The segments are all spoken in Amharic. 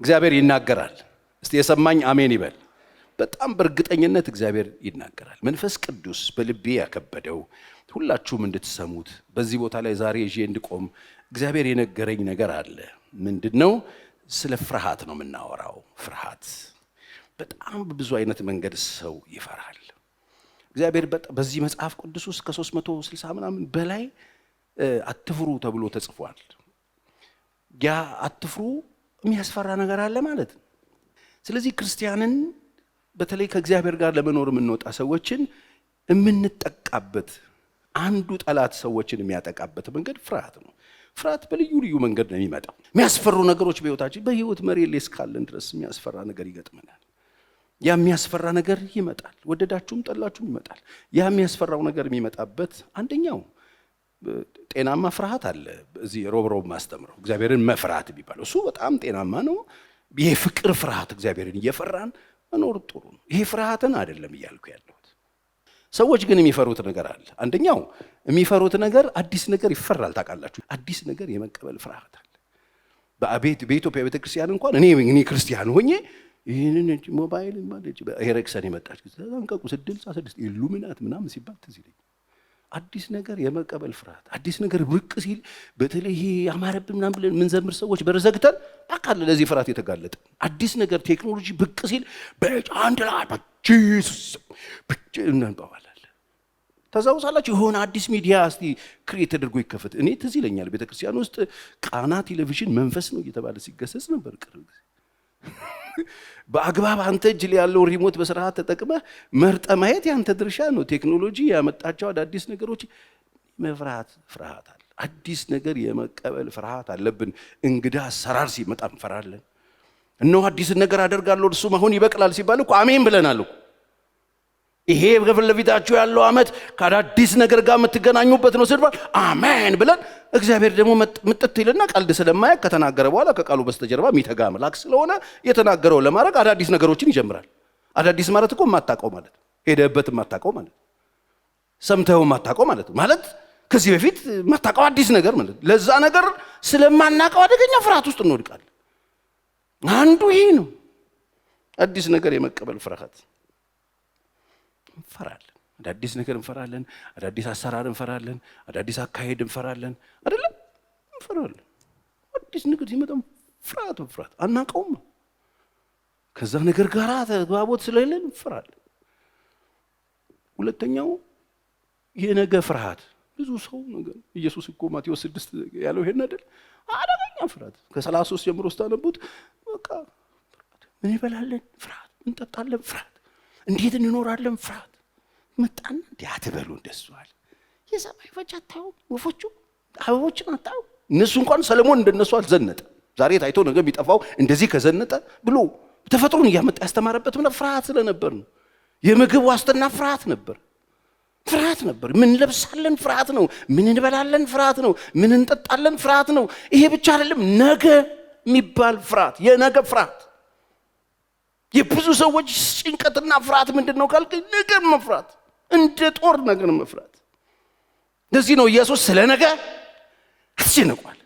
እግዚአብሔር ይናገራል። እስቲ የሰማኝ አሜን ይበል። በጣም በእርግጠኝነት እግዚአብሔር ይናገራል። መንፈስ ቅዱስ በልቤ ያከበደው ሁላችሁም እንድትሰሙት በዚህ ቦታ ላይ ዛሬ ይዤ እንድቆም እግዚአብሔር የነገረኝ ነገር አለ። ምንድነው? ስለ ፍርሃት ነው የምናወራው። ፍርሃት በጣም በብዙ አይነት መንገድ ሰው ይፈራል። እግዚአብሔር በዚህ መጽሐፍ ቅዱስ ውስጥ ከ360 ምናምን በላይ አትፍሩ ተብሎ ተጽፏል። ያ አትፍሩ የሚያስፈራ ነገር አለ ማለት ነው። ስለዚህ ክርስቲያንን በተለይ ከእግዚአብሔር ጋር ለመኖር የምንወጣ ሰዎችን የምንጠቃበት አንዱ ጠላት ሰዎችን የሚያጠቃበት መንገድ ፍርሃት ነው። ፍርሃት በልዩ ልዩ መንገድ ነው የሚመጣው። የሚያስፈሩ ነገሮች በህይወታችን በህይወት መሬት ላይ እስካለን ድረስ የሚያስፈራ ነገር ይገጥመናል። ያ የሚያስፈራ ነገር ይመጣል፣ ወደዳችሁም ጠላችሁም ይመጣል። ያ የሚያስፈራው ነገር የሚመጣበት አንደኛው ጤናማ ፍርሃት አለ። እዚህ ሮብ ማስተምረው እግዚአብሔርን መፍራት የሚባለው እሱ በጣም ጤናማ ነው። ይሄ ፍቅር ፍርሃት እግዚአብሔርን እየፈራን መኖር ጥሩ ነው። ይሄ ፍርሃትን አይደለም እያልኩ ያለሁት። ሰዎች ግን የሚፈሩት ነገር አለ። አንደኛው የሚፈሩት ነገር አዲስ ነገር ይፈራል። ታውቃላችሁ፣ አዲስ ነገር የመቀበል ፍርሃት አለ። በኢትዮጵያ ቤተክርስቲያን እንኳን እኔ ክርስቲያን ሆኜ ይህንን ሞባይል ማለት ኤሬክሰን የመጣች ተንቀቁ 66 ኢሉሚናት ምናምን ሲባል ትዝ ይለኝ። አዲስ ነገር የመቀበል ፍርሃት፣ አዲስ ነገር ብቅ ሲል በተለይ ይሄ ያማረብን ምናምን ብለን ምንዘምር ሰዎች በረዘግተን ታውቃለ ለዚህ ፍርሃት የተጋለጠ አዲስ ነገር ቴክኖሎጂ ብቅ ሲል በአንድ ላይ በጂሱስ ብቻ እንባባላለን። ተዛውሳላችሁ የሆነ አዲስ ሚዲያ እስቲ ክሬት ተደርጎ ይከፈት። እኔ ትዝ ይለኛል ቤተክርስቲያን ውስጥ ቃና ቴሌቪዥን መንፈስ ነው እየተባለ ሲገሰጽ ነበር ቅርብ ጊዜ። በአግባብ አንተ እጅ ላይ ያለው ሪሞት በስርዓት ተጠቅመህ መርጠ ማየት ያንተ ድርሻ ነው። ቴክኖሎጂ ያመጣቸው አዳዲስ ነገሮች መፍራት ፍርሃት አለ። አዲስ ነገር የመቀበል ፍርሃት አለብን። እንግዳ አሰራር ሲመጣ እንፈራለን። እነሆ አዲስ ነገር አደርጋለሁ እርሱም አሁን ይበቅላል ሲባል እኮ አሜን ብለናል እኮ። ይሄ ከፊት ለፊታችሁ ያለው ዓመት ከአዳዲስ ነገር ጋር የምትገናኙበት ነው ሲባል አሜን ብለን እግዚአብሔር ደግሞ ምጥት ይልና ቀልድ ስለማያውቅ ከተናገረ በኋላ ከቃሉ በስተጀርባ የሚተጋ አምላክ ስለሆነ የተናገረው ለማድረግ አዳዲስ ነገሮችን ይጀምራል። አዳዲስ ማለት እኮ የማታውቀው ማለት ነው። ሄደህበት የማታውቀው ማለት ነው። ሰምተኸው የማታውቀው ማለት ነው። ማለት ከዚህ በፊት የማታውቀው አዲስ ነገር ማለት ነው። ለዛ ነገር ስለማናውቀው አደገኛ ፍርሃት ውስጥ እንወድቃለን። አንዱ ይሄ ነው፣ አዲስ ነገር የመቀበል ፍርሃት። እንፈራለን። አዳዲስ ነገር እንፈራለን። አዳዲስ አሰራር እንፈራለን። አዳዲስ አካሄድ እንፈራለን። አይደለም እንፈራለን። አዲስ ነገር ሲመጣ ፍርሃት አናውቀውም። ከዛ ነገር ጋር ተግባቦት ስለሌለን እንፈራለን። ሁለተኛው የነገ ፍርሃት። ብዙ ሰው ነገር ኢየሱስ እኮ ማቴዎስ 6 ያለው ይሄን አይደል? አደገኛ ፍርሃት ከ33 ጀምሮ ስታነቡት በቃ ምን ይበላለን ፍርሃት፣ ምን እንጠጣለን ፍርሃት፣ እንዴት እንኖራለን ፍርሃት። መጣና እንዴ አትበሉ እንደሱ አለ። የሰማይ ወፎች አታዩ? ወፎቹ አበቦችን አታዩ? እነሱ እንኳን ሰለሞን እንደነሱ አልዘነጠ። ዛሬ ታይቶ ነገ ቢጠፋው እንደዚህ ከዘነጠ ብሎ ተፈጥሮን እያመጣ ያስተማረበት ምን ፍርሃት ስለነበር ነው። የምግብ ዋስትና ፍርሃት ነበር። ምን ለብሳለን ፍርሃት ነው። ምን እንበላለን ፍርሃት ነው። ምን እንጠጣለን ፍርሃት ነው። ይሄ ብቻ አይደለም፣ ነገ የሚባል ፍርሃት፣ የነገ ፍርሃት። የብዙ ሰዎች ጭንቀትና ፍርሃት ምንድነው ካልክ ነገ መፍራት፣ እንደ ጦር ነገር መፍራት። ለዚህ ነው ኢየሱስ ስለ ነገ አስጨንቋል።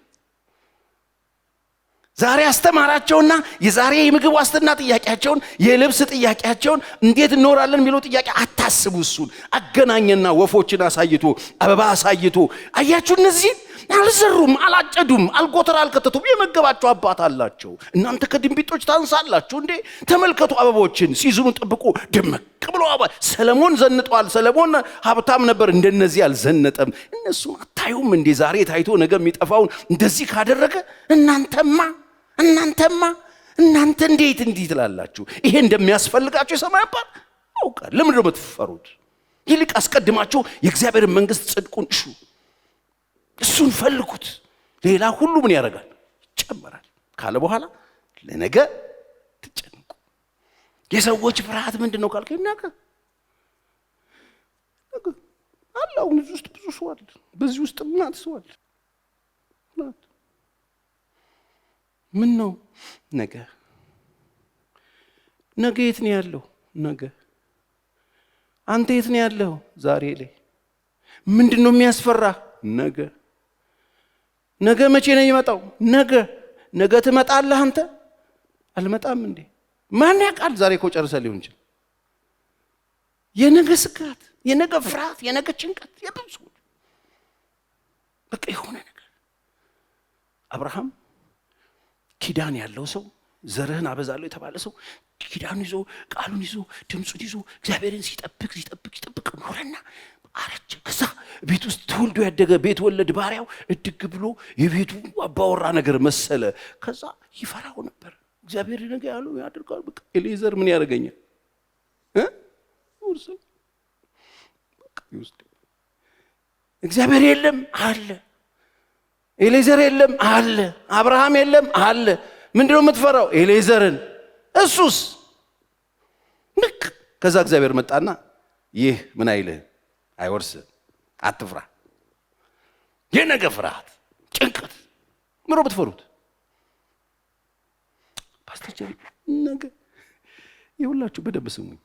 ዛሬ አስተማራቸውና የዛሬ የምግብ ዋስትና ጥያቄያቸውን፣ የልብስ ጥያቄያቸውን፣ እንዴት እንኖራለን የሚለው ጥያቄ አታስቡ። እሱን አገናኘና ወፎችን አሳይቶ አበባ አሳይቶ አያችሁ፣ እነዚህ አልዘሩም፣ አላጨዱም፣ አልጎተራ አልከተቱም፣ የመገባቸው አባት አላቸው። እናንተ ከድንቢጦች ታንሳላችሁ እንዴ? ተመልከቱ አበቦችን ሲዝኑ ጠብቁ፣ ደመቅ ብሎ አበባ። ሰለሞን ዘንጧል። ሰለሞን ሀብታም ነበር፣ እንደነዚህ አልዘነጠም። እነሱን አታዩም እንዴ? ዛሬ ታይቶ ነገ የሚጠፋውን እንደዚህ ካደረገ እናንተ እንዴት እንዲህ ትላላችሁ? ይሄ እንደሚያስፈልጋችሁ የሰማይ አባት ያውቃል። ለምንድን ነው የምትፈሩት? ይልቅ አስቀድማችሁ የእግዚአብሔርን መንግስት ጽድቁን እሹ፣ እሱን ፈልጉት፣ ሌላ ሁሉ ምን ያደርጋል? ይጨመራል ካለ በኋላ ለነገ ትጨንቁ። የሰዎች ፍርሃት ምንድን ነው ካልከኝ ነገ አላው እዚህ ውስጥ ብዙ ሰው አለ። በዚህ ውስጥ ምናት ሰው አለ። ምን ነው ነገ የት ነው ያለው? ነገ አንተ የት ነው ያለው? ዛሬ ላይ ምንድን ነው የሚያስፈራ? ነገ መቼ ነው የሚመጣው? ነገ ትመጣለህ አንተ። አልመጣም እንዴ? ማን ያውቃል? ዛሬ እኮ ጨርሰን ሊሆን ይችላል። የነገ ስጋት፣ የነገ ፍርሃት፣ የነገ ጭንቀት የብዙ በቃ የሆነ ነገር። አብርሃም ኪዳን ያለው ሰው፣ ዘርህን አበዛለሁ የተባለ ሰው ኪዳኑን ይዞ ቃሉን ይዞ ድምፁን ይዞ እግዚአብሔርን ሲጠብቅ ኖረና አረጀ። ከዛ ቤት ውስጥ ተወልዶ ያደገ ቤት ወለድ ባሪያው እድግ ብሎ የቤቱ አባወራ ነገር መሰለ። ከዛ ይፈራው ነበር። እግዚአብሔር ነገ ያለው ያድርጋል። በቃ ኤሌዘር ምን ያደርገኛል? እግዚአብሔር የለም አለ፣ ኤሌዘር የለም አለ፣ አብርሃም የለም አለ። ምንድነው የምትፈራው? ኤሌዘርን። እሱስ ንቅ። ከዛ እግዚአብሔር መጣና ይህ ምን አይልህ አይወርስም፣ አትፍራ። የነገ ፍርሃት፣ ጭንቀት ምሮ ብትፈሩት ፓስተር ነገ ይሁላችሁ። በደንብ ስሙኝ።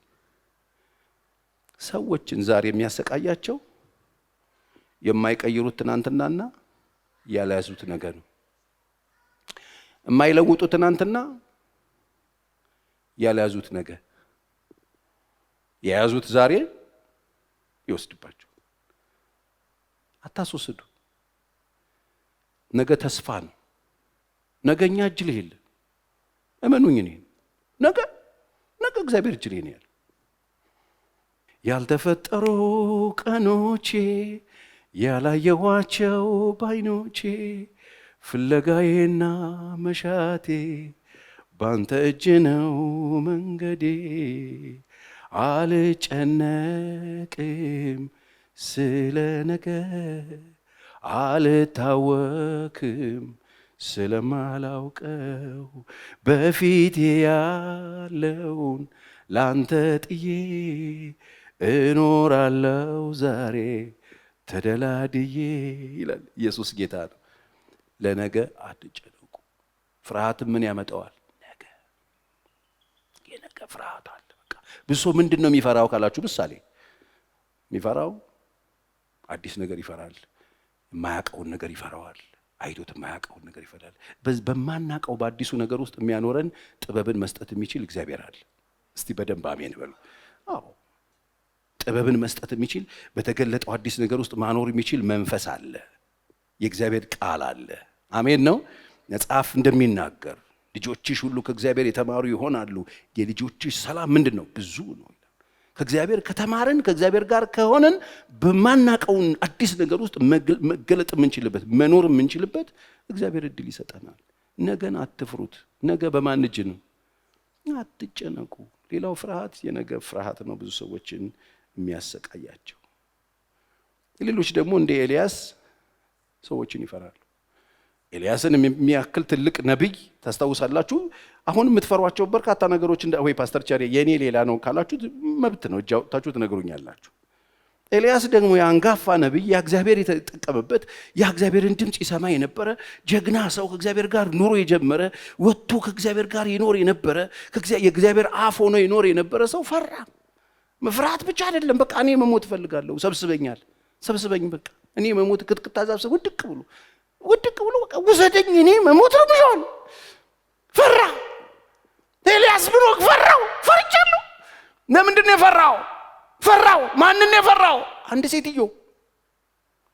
ሰዎችን ዛሬ የሚያሰቃያቸው የማይቀይሩት ትናንትናና ያልያዙት ነገ ነው። የማይለውጡት ትናንትና ያልያዙት ነገ፣ የያዙት ዛሬ ይወስድባቸው። አታስወስዱ። ነገ ተስፋ ነው። ነገኛ እጅ ላይ የለ። እመኑኝ። እኔ ነገ እግዚአብሔር እጅ ላይ ነው ያለው። ያልተፈጠሩ ቀኖቼ ያላየኋቸው ባይኖቼ ፍለጋዬና መሻቴ ባንተ እጅ ነው መንገዴ። አልጨነቅም ስለ ነገ አልታወክም ስለማላውቀው በፊቴ ያለውን ላንተ ጥዬ እኖራለሁ ዛሬ ተደላድዬ ይላል። ኢየሱስ ጌታ ነው። ለነገ አትጨነቁ። ፍርሃት ምን ያመጣዋል? ነገ። የነገ ፍርሃት አለ። በቃ ብዙ ምንድን ነው የሚፈራው ካላችሁ፣ ምሳሌ የሚፈራው አዲስ ነገር ይፈራል። የማያውቀውን ነገር ይፈራዋል። አይዶት የማያውቀውን ነገር ይፈራል። በማናውቀው በአዲሱ ነገር ውስጥ የሚያኖረን ጥበብን መስጠት የሚችል እግዚአብሔር አለ። እስቲ በደንብ አሜን በሉ። አዎ ጥበብን መስጠት የሚችል በተገለጠው አዲስ ነገር ውስጥ ማኖር የሚችል መንፈስ አለ። የእግዚአብሔር ቃል አለ። አሜን ነው። መጽሐፍ እንደሚናገር ልጆችሽ ሁሉ ከእግዚአብሔር የተማሩ ይሆናሉ፣ የልጆችሽ ሰላም ምንድን ነው? ብዙ ነው። ከእግዚአብሔር ከተማርን ከእግዚአብሔር ጋር ከሆነን በማናቀውን አዲስ ነገር ውስጥ መገለጥ የምንችልበት መኖር የምንችልበት እግዚአብሔር እድል ይሰጠናል። ነገን አትፍሩት። ነገ በማን እጅ ነው? አትጨነቁ። ሌላው ፍርሃት የነገ ፍርሃት ነው ብዙ ሰዎችን የሚያሰቃያቸው። ሌሎች ደግሞ እንደ ኤልያስ ሰዎችን ይፈራሉ። ኤልያስን የሚያክል ትልቅ ነቢይ ታስታውሳላችሁ። አሁን የምትፈሯቸው በርካታ ነገሮች ወይ ፓስተር ቻሪ የኔ ሌላ ነው ካላችሁ መብት ነው፣ እጅ አውጥታችሁ ትነግሩኛላችሁ። ኤልያስ ደግሞ የአንጋፋ ነቢይ፣ የእግዚአብሔር የተጠቀመበት የእግዚአብሔርን ድምፅ ይሰማ የነበረ ጀግና ሰው፣ ከእግዚአብሔር ጋር ኑሮ የጀመረ ወጥቶ ከእግዚአብሔር ጋር ይኖር የነበረ የእግዚአብሔር አፍ ሆኖ ይኖር የነበረ ሰው ፈራ። መፍራት ብቻ አይደለም፣ በቃ እኔ መሞት እፈልጋለሁ፣ ሰብስበኝ፣ በቃ እኔ መሞት ክትክታ ዛብሰብ ውድቅ ብሎ በቃ ውሰደኝ፣ እኔ መሞት ነው ብሏል። ፈራ። ኤልያስ ብሎ ፈርቻለሁ። ለምንድን ነው የፈራው? ማንን ነው የፈራው? አንድ ሴትዮ።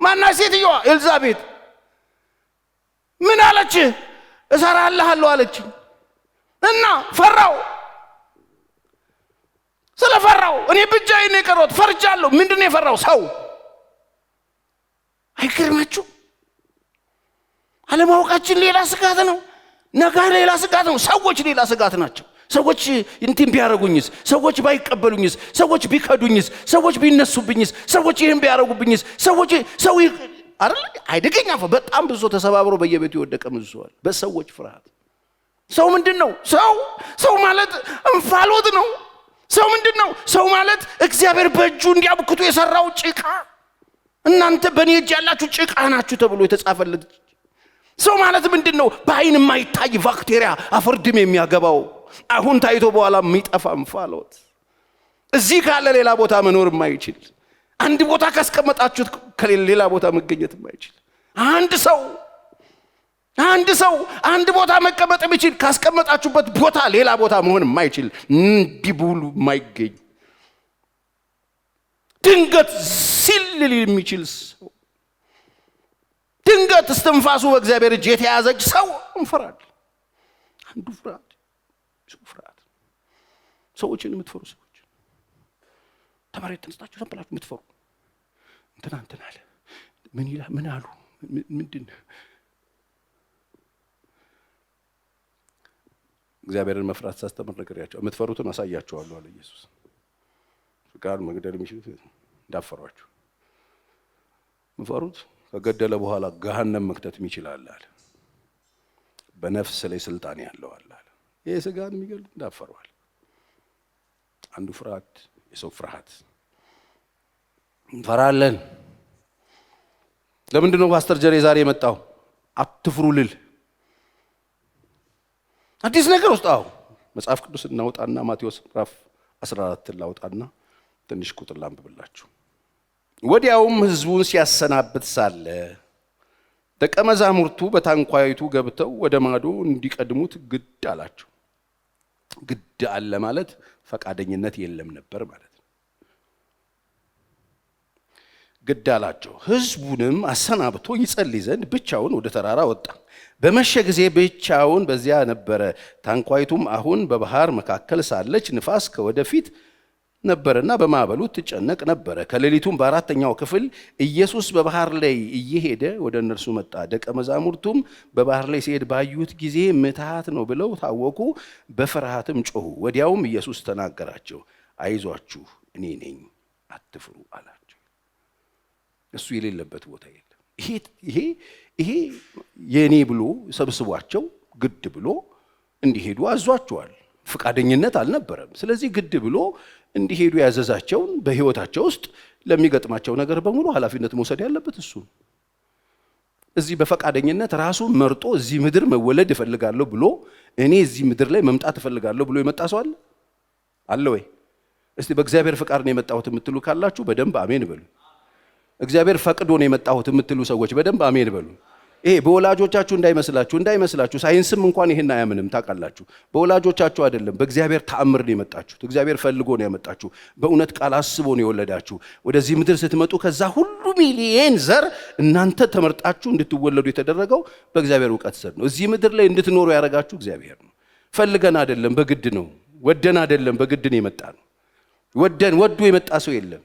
ማናት ሴትዮዋ? ኤልዛቤት። ምን አለች? እሰራልሃለሁ አለች እና ፈራው። ስለፈራው እኔ ብቻዬን ነው የቀረሁት፣ ፈርቻለሁ። ምንድን ነው የፈራው? ሰው። አይገርማችሁ? አለማወቃችን ሌላ ስጋት ነው። ነገ ሌላ ስጋት ነው። ሰዎች ሌላ ስጋት ናቸው። ሰዎች እንትን ቢያረጉኝስ? ሰዎች ባይቀበሉኝስ? ሰዎች ቢከዱኝስ? ሰዎች ቢነሱብኝስ? ሰዎች ይሄን ቢያረጉብኝስ? ሰው አይደል? አይደገኛ በጣም ብዙ ተሰባብሮ በየቤቱ የወደቀ ምዝሷል በሰዎች ፍርሃት። ሰው ምንድነው? ሰው ማለት እንፋሎት ነው። ሰው ምንድነው? ሰው ማለት እግዚአብሔር በእጁ እንዲያብክቱ የሰራው ጭቃ። እናንተ በእኔ እጅ ያላችሁ ጭቃ ናችሁ ተብሎ የተጻፈለት ሰው ማለት ምንድነው? በአይን የማይታይ ባክቴሪያ አፈርድም የሚያገባው አሁን ታይቶ በኋላ የሚጠፋ እንፋሎት። እዚህ ካለ ሌላ ቦታ መኖር የማይችል፣ አንድ ቦታ ካስቀመጣችሁት ከሌላ ቦታ መገኘት የማይችል አንድ ሰው አንድ ሰው አንድ ቦታ መቀመጥ የሚችል ካስቀመጣችሁበት ቦታ ሌላ ቦታ መሆን የማይችል ቢቡሉ የማይገኝ ድንገት ሲልል የሚችል ሰው ድንገት እስትንፋሱ በእግዚአብሔር እጅ የተያዘች ሰው እንፈራል። አንዱ ፍርሃት ሰዎችን የምትፈሩ ሰዎች ተመሬት ተነስታችሁ ተንበላችሁ የምትፈሩ እንትና አለ ምን ይላል ምን አሉ ምንድን እግዚአብሔርን መፍራት ሳስተምር ነገርያቸው የምትፈሩትን አሳያችኋለሁ አለ ኢየሱስ። ፍቃድ መግደል የሚችሉት እንዳፈሯችሁ ምፈሩት ከገደለ በኋላ ገሃነም መክተት ይችላል አለ። በነፍስ ላይ ስልጣን ያለው አለ። ይሄ ስጋን የሚገል እንዳፈሯል። አንዱ ፍርሃት የሰው ፍርሃት እንፈራለን። ለምንድን ነው ፓስተር ጀሬ ዛሬ የመጣው? አትፍሩ ልል አዲስ ነገር ውስጥ መጽሐፍ ቅዱስ እናውጣና ማቴዎስ ምዕራፍ 14 ላውጣና ትንሽ ቁጥር ላንብብላችሁ። ወዲያውም ሕዝቡን ሲያሰናብት ሳለ ደቀ መዛሙርቱ በታንኳይቱ ገብተው ወደ ማዶ እንዲቀድሙት ግድ አላቸው። ግድ አለ ማለት ፈቃደኝነት የለም ነበር ማለት ነው። ግድ አላቸው። ሕዝቡንም አሰናብቶ ይጸልይ ዘንድ ብቻውን ወደ ተራራ ወጣ። በመሸ ጊዜ ብቻውን በዚያ ነበረ። ታንኳይቱም አሁን በባህር መካከል ሳለች ንፋስ ከወደፊት ነበረና በማዕበሉ ትጨነቅ ነበረ። ከሌሊቱም በአራተኛው ክፍል ኢየሱስ በባህር ላይ እየሄደ ወደ እነርሱ መጣ። ደቀ መዛሙርቱም በባህር ላይ ሲሄድ ባዩት ጊዜ ምትሃት ነው ብለው ታወኩ፣ በፍርሃትም ጮሁ። ወዲያውም ኢየሱስ ተናገራቸው፣ አይዟችሁ እኔ ነኝ አትፍሩ አላቸው። እሱ የሌለበት ቦታ የለም። ይሄ የኔ ብሎ ሰብስቧቸው ግድ ብሎ እንዲሄዱ አዟቸዋል። ፍቃደኝነት አልነበረም። ስለዚህ ግድ ብሎ እንዲሄዱ ያዘዛቸውን በህይወታቸው ውስጥ ለሚገጥማቸው ነገር በሙሉ ኃላፊነት መውሰድ ያለበት እሱ። እዚህ በፈቃደኝነት ራሱ መርጦ እዚህ ምድር መወለድ እፈልጋለሁ ብሎ እኔ እዚህ ምድር ላይ መምጣት እፈልጋለሁ ብሎ የመጣ ሰው አለ ወይ? እስቲ በእግዚአብሔር ፍቃድ ነው የመጣሁት የምትሉ ካላችሁ በደንብ አሜን በሉ። እግዚአብሔር ፈቅዶ ነው የመጣሁት የምትሉ ሰዎች በደንብ አሜን በሉ። ይሄ በወላጆቻችሁ እንዳይመስላችሁ ሳይንስም እንኳን ይሄን አያምንም ታውቃላችሁ። በወላጆቻችሁ አይደለም፣ በእግዚአብሔር ተአምር ነው የመጣችሁት። እግዚአብሔር ፈልጎ ነው ያመጣችሁ። በእውነት ቃል አስቦ ነው የወለዳችሁ። ወደዚህ ምድር ስትመጡ ከዛ ሁሉ ሚሊየን ዘር እናንተ ተመርጣችሁ እንድትወለዱ የተደረገው በእግዚአብሔር ዕውቀት ስር ነው። እዚህ ምድር ላይ እንድትኖሩ ያደረጋችሁ እግዚአብሔር ነው። ፈልገን አይደለም፣ በግድ ነው። ወደን አይደለም፣ በግድ ነው የመጣ ነው። ወዶ የመጣ ሰው የለም።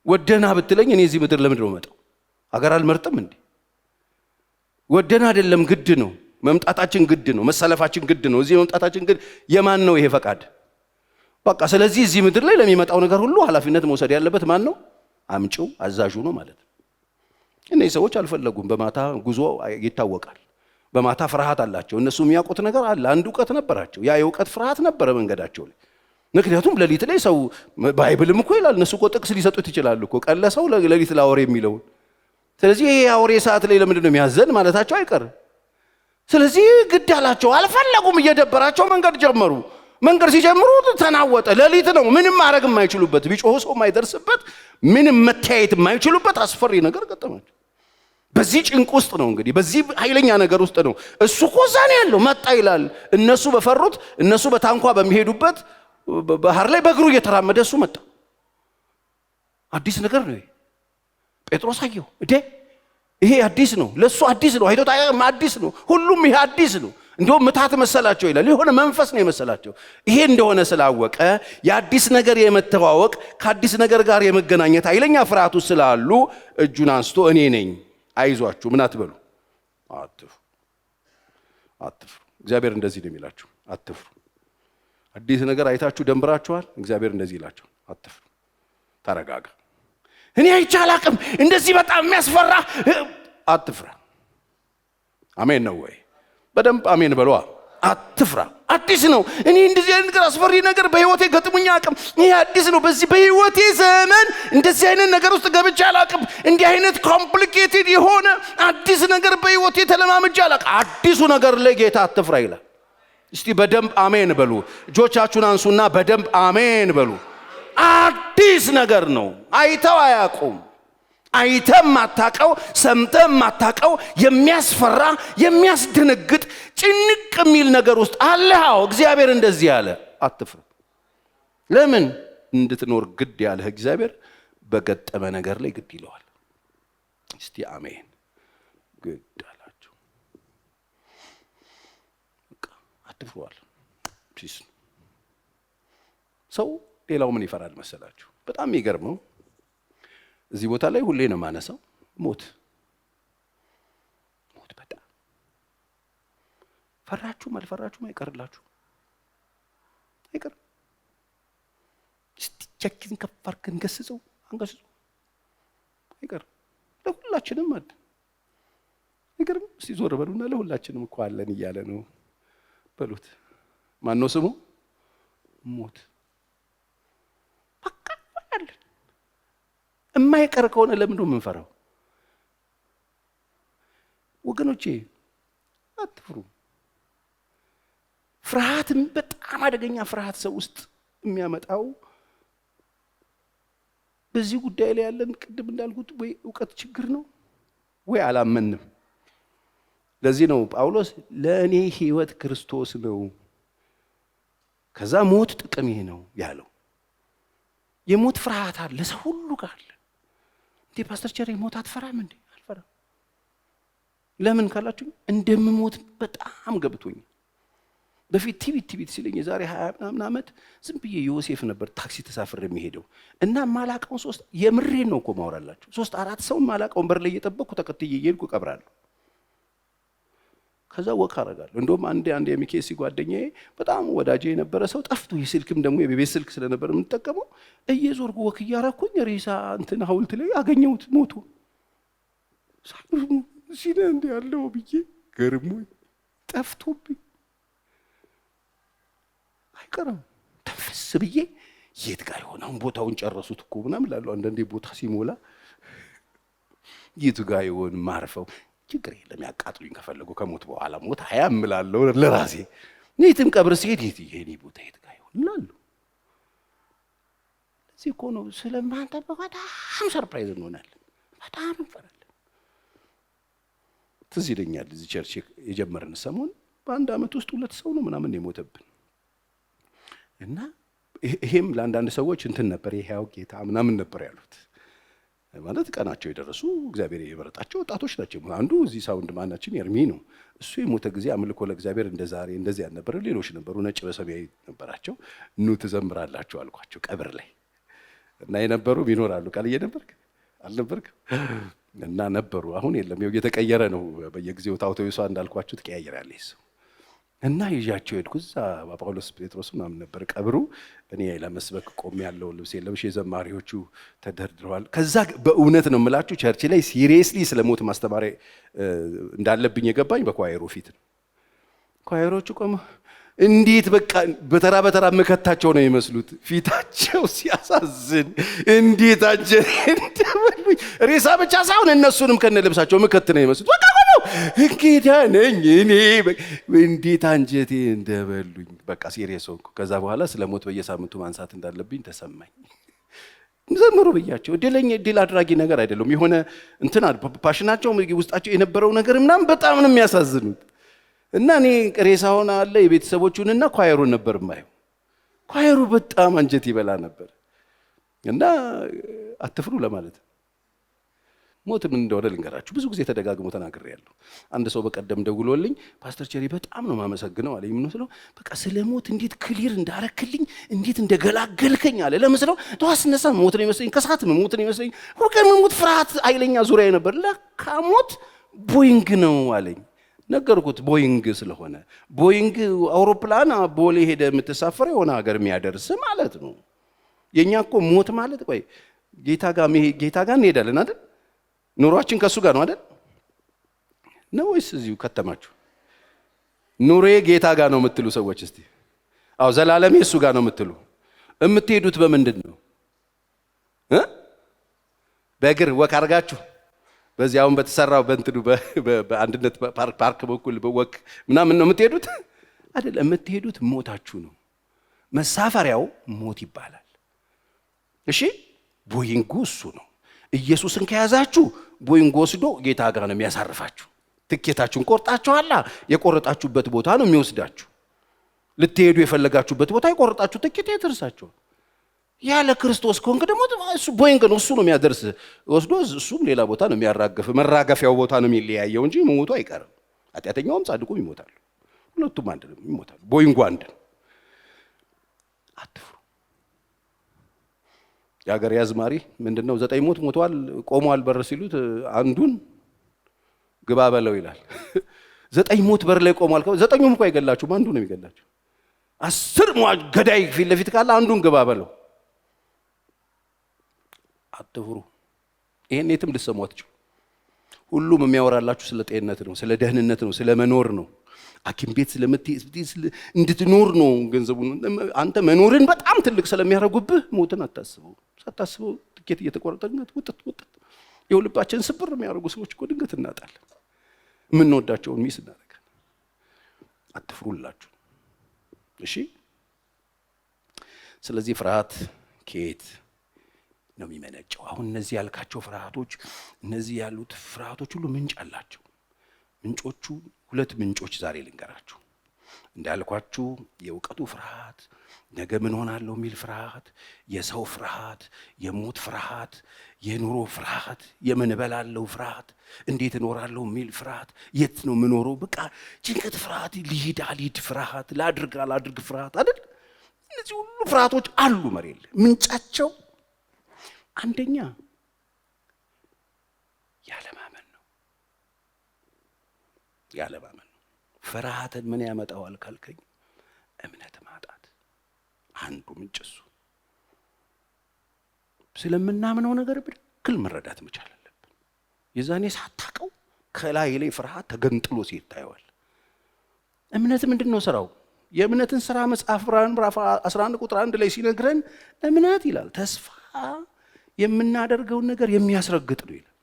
ወደና ብትለኝ እኔ እዚህ ምድር ለምንድን ነው መጣው? አገር አልመርጥም እንዴ? ወደና አይደለም፣ ግድ ነው። መምጣታችን ግድ ነው። መሰለፋችን ግድ ነው። እዚህ መምጣታችን ግድ የማን ነው? ይሄ ፈቃድ በቃ። ስለዚህ እዚህ ምድር ላይ ለሚመጣው ነገር ሁሉ ኃላፊነት መውሰድ ያለበት ማን ነው? አምጪው አዛዡ ነው ማለት ነው። እነዚህ ሰዎች አልፈለጉም። በማታ ጉዞ ይታወቃል። በማታ ፍርሃት አላቸው። እነሱ የሚያውቁት ነገር አለ። አንድ ዕውቀት ነበራቸው። ያ የዕውቀት ፍርሃት ነበረ መንገዳቸው ላይ። ምክንያቱም ሌሊት ላይ ሰው ባይብልም እኮ ይላል፣ እነሱ እኮ ጥቅስ ሊሰጡት ይችላሉ እኮ ቀለሰው ሌሊት ላወሬ የሚለውን። ስለዚህ ይሄ አውሬ ሰዓት ላይ ለምንድን ነው የሚያዘን ማለታቸው አይቀርም። ስለዚህ ግድ አላቸው። አልፈለጉም። እየደበራቸው መንገድ ጀመሩ። መንገድ ሲጀምሩ ተናወጠ። ሌሊት ነው። ምንም ማድረግ የማይችሉበት ቢጮሁ ሰው የማይደርስበት ምንም መታየት የማይችሉበት አስፈሪ ነገር ገጠማቸው። በዚህ ጭንቅ ውስጥ ነው እንግዲህ፣ በዚህ ኃይለኛ ነገር ውስጥ ነው። እሱ እኮ እዛ ነው ያለው መጣ ይላል። እነሱ በፈሩት፣ እነሱ በታንኳ በሚሄዱበት ባህር ላይ በእግሩ እየተራመደ እሱ መጣ። አዲስ ነገር ነው። ጴጥሮስ አየው። ይሄ አዲስ ነው፣ ለሱ አዲስ ነው። አይቶት አዲስ ነው። ሁሉም ይሄ አዲስ ነው። እንደውም ምታት መሰላቸው ይላል። የሆነ መንፈስ ነው የመሰላቸው። ይሄ እንደሆነ ስላወቀ የአዲስ ነገር የመተዋወቅ ከአዲስ ነገር ጋር የመገናኘት ኃይለኛ ፍርሃቱ ስላሉ እጁን አንስቶ እኔ ነኝ፣ አይዟችሁ፣ ምን አትበሉ፣ አትፍሩ። እግዚአብሔር እንደዚህ ነው የሚላችሁ፣ አትፍሩ። አዲስ ነገር አይታችሁ ደንብራችኋል። እግዚአብሔር እንደዚህ ይላችሁ፣ አትፍሩ፣ ተረጋጋ። እኔ አይቼ አላቅም እንደዚህ በጣም የሚያስፈራ፣ አትፍራ። አሜን ነው ወይ? በደንብ አሜን በሏ። አትፍራ፣ አዲስ ነው። እኔ እንደዚህ አይነት ነገር አስፈሪ ነገር በህይወቴ ገጥሞኝ አቅም፣ ይሄ አዲስ ነው። በዚህ በህይወቴ ዘመን እንደዚህ አይነት ነገር ውስጥ ገብቼ አላቅም። እንዲህ አይነት ኮምፕሊኬትድ የሆነ አዲስ ነገር በህይወቴ ተለማምጄ አላቅም። አዲሱ ነገር ላይ ጌታ አትፍራ ይላል። እስቲ በደንብ አሜን በሉ። እጆቻችሁን አንሱና በደንብ አሜን በሉ። አዲስ ነገር ነው። አይተው አያውቁም። አይተም አታቀው ሰምተም አታቀው የሚያስፈራ የሚያስደነግጥ ጭንቅ የሚል ነገር ውስጥ አለህ። እግዚአብሔር እንደዚህ ያለ አትፍሩ። ለምን እንድትኖር ግድ ያለህ እግዚአብሔር በገጠመ ነገር ላይ ግድ ይለዋል። እስቲ አሜን። ግድ አላችሁ በቃ አትፍሩዋል። ፒስ ሰው ሌላው ምን ይፈራል መሰላችሁ? በጣም የሚገርመው እዚህ ቦታ ላይ ሁሌ ነው ማነሳው ሞት በጣም ፈራችሁም አልፈራችሁም አይቀርላችሁ አይቀር። እስቲ ቸክን ከፋርከን ገስጸው አንገስጸው አይቀር። ለሁላችንም አለ አይቀርም። እስቲ ዞር በሉና ለሁላችንም እኮ አለን እያለ ነው በሉት። ማን ነው ስሙ? ሞት። በቃ አለ። የማይቀር ከሆነ ለምን ነው የምንፈራው? ወገኖቼ አትፍሩ። ፍርሃትም በጣም አደገኛ ፍርሃት ሰው ውስጥ የሚያመጣው በዚህ ጉዳይ ላይ ያለን ቅድም እንዳልኩት ወይ ዕውቀት ችግር ነው ወይ አላመንም። ለዚህ ነው ጳውሎስ ለእኔ ሕይወት ክርስቶስ ነው ከዛ ሞት ጥቅም ይሄ ነው ያለው። የሞት ፍርሃት አለ ሰው ሁሉ ጋር አለ። እንዴ ፓስተር ቸሬ ሞት አትፈራም እንዴ? አልፈራም። ለምን ካላችሁ እንደምሞት በጣም ገብቶኝ በፊት ቲቪት ሲለኝ የዛሬ 20 ምናምን ዓመት ዝም ብዬ ዮሴፍ ነበር ታክሲ ተሳፍሬ የሚሄደው እና ማላቀውን ሶስት የምሬን ነው እኮ ማወራላችሁ 3-4 ሰው ማላቀውን በር ላይ እየጠበቅኩ ተከትዬ እየሄድኩ ቀብራለሁ። ከዛ ወክ አረጋለሁ። እንደውም አንድ የሚኬሲ ጓደኛዬ በጣም ወዳጄ የነበረ ሰው ጠፍቶ የስልክም ደግሞ የቤት ስልክ ስለነበር የምንጠቀመው እየዞርኩ ወክ እያረኩኝ ሬሳ እንትን ሐውልት ላይ አገኘሁት ሞቱ። ሲነ እንደ ያለው ብዬ ገርሞኝ ጠፍቶብኝ አይቀርም ተንፈስ ብዬ የት ጋር ይሆን አሁን ቦታውን ጨረሱት እኮ ምናምን እላለሁ። አንዳንዴ ቦታ ሲሞላ የት ጋር ይሆን ማርፈው ችግር የለም ያቃጥሉኝ ከፈለጉ ከሞት በኋላ ሞት አያምላለሁ ለራሴ። የትም ቀብር ሲሄድ የኔ ቦታ የት ጋር ይሆን እላለሁ። ለዚህ እኮ ነው ስለማንጠብቅ በጣም ሰርፕራይዝ እንሆናለን፣ በጣም እንፈራለን። ትዝ ይለኛል እዚህ ቸርች የጀመርን ሰሞን በአንድ ዓመት ውስጥ 2 ሰው ነው ምናምን የሞተብን እና ይሄም ለአንዳንድ ሰዎች እንትን ነበር የሕያው ጌታ ምናምን ነበር ያሉት። ማለት ቀናቸው የደረሱ እግዚአብሔር የመረጣቸው ወጣቶች ናቸው። አንዱ እዚህ ሳውንድ ማናችን ኤርሚ ነው። እሱ የሞተ ጊዜ አምልኮ ለእግዚአብሔር እንደዛሬ እንደዚህ ያልነበረ ሌሎች ነበሩ። ነጭ በሰማያዊ ነበራቸው። ኑ ትዘምራላችሁ አልኳቸው ቀብር ላይ እና የነበሩ ይኖራሉ። ቃል እየነበርክ አልነበርክ እና ነበሩ። አሁን የለም እየተቀየረ ነው በየጊዜው ታውተውሷ እንዳልኳችሁ ትቀያየራለች ሰው እና ይዣቸው ሄድኩ። እዛ ጳውሎስ ጴጥሮስ ምናምን ነበር ቀብሩ። እኔ ለመስበክ ቆሜ ያለው ልብስ ለብሼ ዘማሪዎቹ ተደርድረዋል። ከዛ በእውነት ነው የምላችሁ ቸርች ላይ ሲሪየስሊ ስለሞት ማስተማሪያ እንዳለብኝ የገባኝ በኳየሩ ፊት ነው። ኳየሮቹ ቆመ እንዴት በቃ በተራ በተራ መከታቸው ነው የሚመስሉት። ፊታቸው ሲያሳዝን እንዴት አንጀቴ እንደበሉኝ ሬሳ ብቻ ሳይሆን እነሱንም ከነ ልብሳቸው መከት ነው የሚመስሉት። በቃ ነው እንግዳ ነኝ እኔ እንዴት አንጀቴ እንደበሉኝ በቃ ሲሪየስ ሆንኩ። ከዛ በኋላ ስለሞት በየሳምንቱ ማንሳት እንዳለብኝ ተሰማኝ። ዘምሩ ብያቸው ድል አድራጊ ነገር አይደለም። የሆነ እንትና ፓሽናቸው ውስጣቸው የነበረው ነገር ምናምን በጣም ነው የሚያሳዝኑት። እና እኔ ሬሳውን አለ የቤተሰቦቹንና ኳየሩን ነበር ማየው። ኳየሩ በጣም አንጀት ይበላ ነበር። እና አትፍሩ ለማለት ሞት ምን እንደሆነ ልንገራችሁ። ብዙ ጊዜ ተደጋግሞ ተናግሬያለሁ። አንድ ሰው በቀደም ደውሎልኝ ፓስተር ቸሪ በጣም ነው ማመሰግነው አለኝ። ምን ነው በቃ ስለ ሞት እንዴት ክሊር እንዳረክልኝ እንዴት እንደገላገልከኝ አለ። ለምስለው ተዋስነሳ ሞት ነው ይመስለኝ፣ ከሰዓት ሞት ነው ይመስለኝ። ሁሉም ሞት ፍርሃት አይለኛ ዙሪያ ነበር። ለካ ሞት ቦይንግ ነው አለኝ። ነገርኩት ቦይንግ ስለሆነ ቦይንግ አውሮፕላን ቦሌ ሄደ የምትሳፈረው የሆነ ሀገር የሚያደርስ ማለት ነው። የኛ እኮ ሞት ማለት ቆይ ጌታ ጋር እንሄዳለን አይደል? ኑሯችን ከሱ ጋር ነው አይደል? ነው ወይስ እዚሁ ከተማችሁ? ኑሬ ጌታ ጋር ነው የምትሉ ሰዎች እስቲ አው ዘላለሜ እሱ ጋር ነው የምትሉ የምትሄዱት በምንድን ነው? በእግር ወክ አድርጋችሁ በዚህ አሁን በተሰራው በእንትዱ በአንድነት ፓርክ በኩል በወክ ምናምን ነው የምትሄዱት አይደል? የምትሄዱት ሞታችሁ ነው። መሳፈሪያው ሞት ይባላል። እሺ ቦይንጉ እሱ ነው። ኢየሱስን ከያዛችሁ ቦይንግ ወስዶ ጌታ ጋር ነው የሚያሳርፋችሁ። ትኬታችሁን ቆርጣችኋላ፣ የቆረጣችሁበት ቦታ ነው የሚወስዳችሁ። ልትሄዱ የፈለጋችሁበት ቦታ የቆረጣችሁ ትኬት ያደርሳችሁ። ያለ ክርስቶስ ከሆንክ ደግሞ እሱ ቦይንግ ነው፣ እሱ ነው የሚያደርስ ወስዶ እሱም ሌላ ቦታ ነው የሚያራግፍ። መራገፊያው ቦታ ነው የሚለያየው እንጂ መሞቱ አይቀርም። ኃጢአተኛውም ጻድቁም ይሞታሉ፣ ሁለቱም አንድ ነው ይሞታሉ። ቦይንጉ አንድ ነው። አትፍሩ። የሀገር ያዝማሪ ምንድነው 9 ሞት ሞቷል ቆሟል በር ሲሉት አንዱን ግባ በለው ይላል። 9 ሞት በር ላይ ቆሟል። 9ኙም እንኳን አይገላችሁም፣ አንዱ ነው የሚገላችሁ። 10 ሟች ገዳይ ፊት ለፊት ካለ አንዱን ግባ በለው። አትፍሩ። ይሄን የትም ልትሰሙ አትችሉ። ሁሉም የሚያወራላችሁ ስለ ጤንነት ነው፣ ስለ ደህንነት ነው፣ ስለ መኖር ነው። ሐኪም ቤት እንድትኖር ነው ገንዘቡ። አንተ መኖርን በጣም ትልቅ ስለሚያደርጉብህ ሞትን አታስበው። ሳታስበው ትኬት እየተቆረጠነት ውጥት ይኸው ልባችን ስብር የሚያደርጉ ሰዎች እኮ ድንገት እናጣለን። የምንወዳቸውን ሚስ እናደርጋለን። አትፍሩላችሁ። እሺ። ስለዚህ ፍርሃት ከየት ነው የሚመነጨው? አሁን እነዚህ ያልካቸው ፍርሃቶች፣ እነዚህ ያሉት ፍርሃቶች ሁሉ ምንጭ አላቸው። ምንጮቹ 2 ምንጮች ዛሬ ልንገራችሁ። እንዳልኳችሁ የእውቀቱ ፍርሃት፣ ነገ ምን ሆናለሁ የሚል ፍርሃት፣ የሰው ፍርሃት፣ የሞት ፍርሃት፣ የኑሮ ፍርሃት፣ የምን እበላለሁ ፍርሃት፣ እንዴት እኖራለሁ የሚል ፍርሃት፣ የት ነው የምኖረው በቃ ጭንቀት ፍርሃት፣ ልሂድ አልሂድ ፍርሃት፣ ላድርግ አላድርግ ፍርሃት አይደል? እነዚህ ሁሉ ፍርሃቶች አሉ መሬት ላይ። ምንጫቸው አንደኛ ያለማመን ነው። ያለማመን ነው። ፍርሃትን ምን ያመጣዋል ካልከኝ እምነት ማጣት አንዱ ምንጭ እሱ። ስለምናምነው ነገር በትክክል መረዳት መቻል አለብን። የዛኔ ሳታውቀው ከላይ ላይ ፍርሃት ተገንጥሎ ሲታየዋል። እምነት ምንድነው ስራው? የእምነትን ስራ መጽሐፍ ምዕራፍ 11 ቁጥር 1 ላይ ሲነግረን እምነት ይላል ተስፋ የምናደርገውን ነገር የሚያስረግጥ ነው ይላል።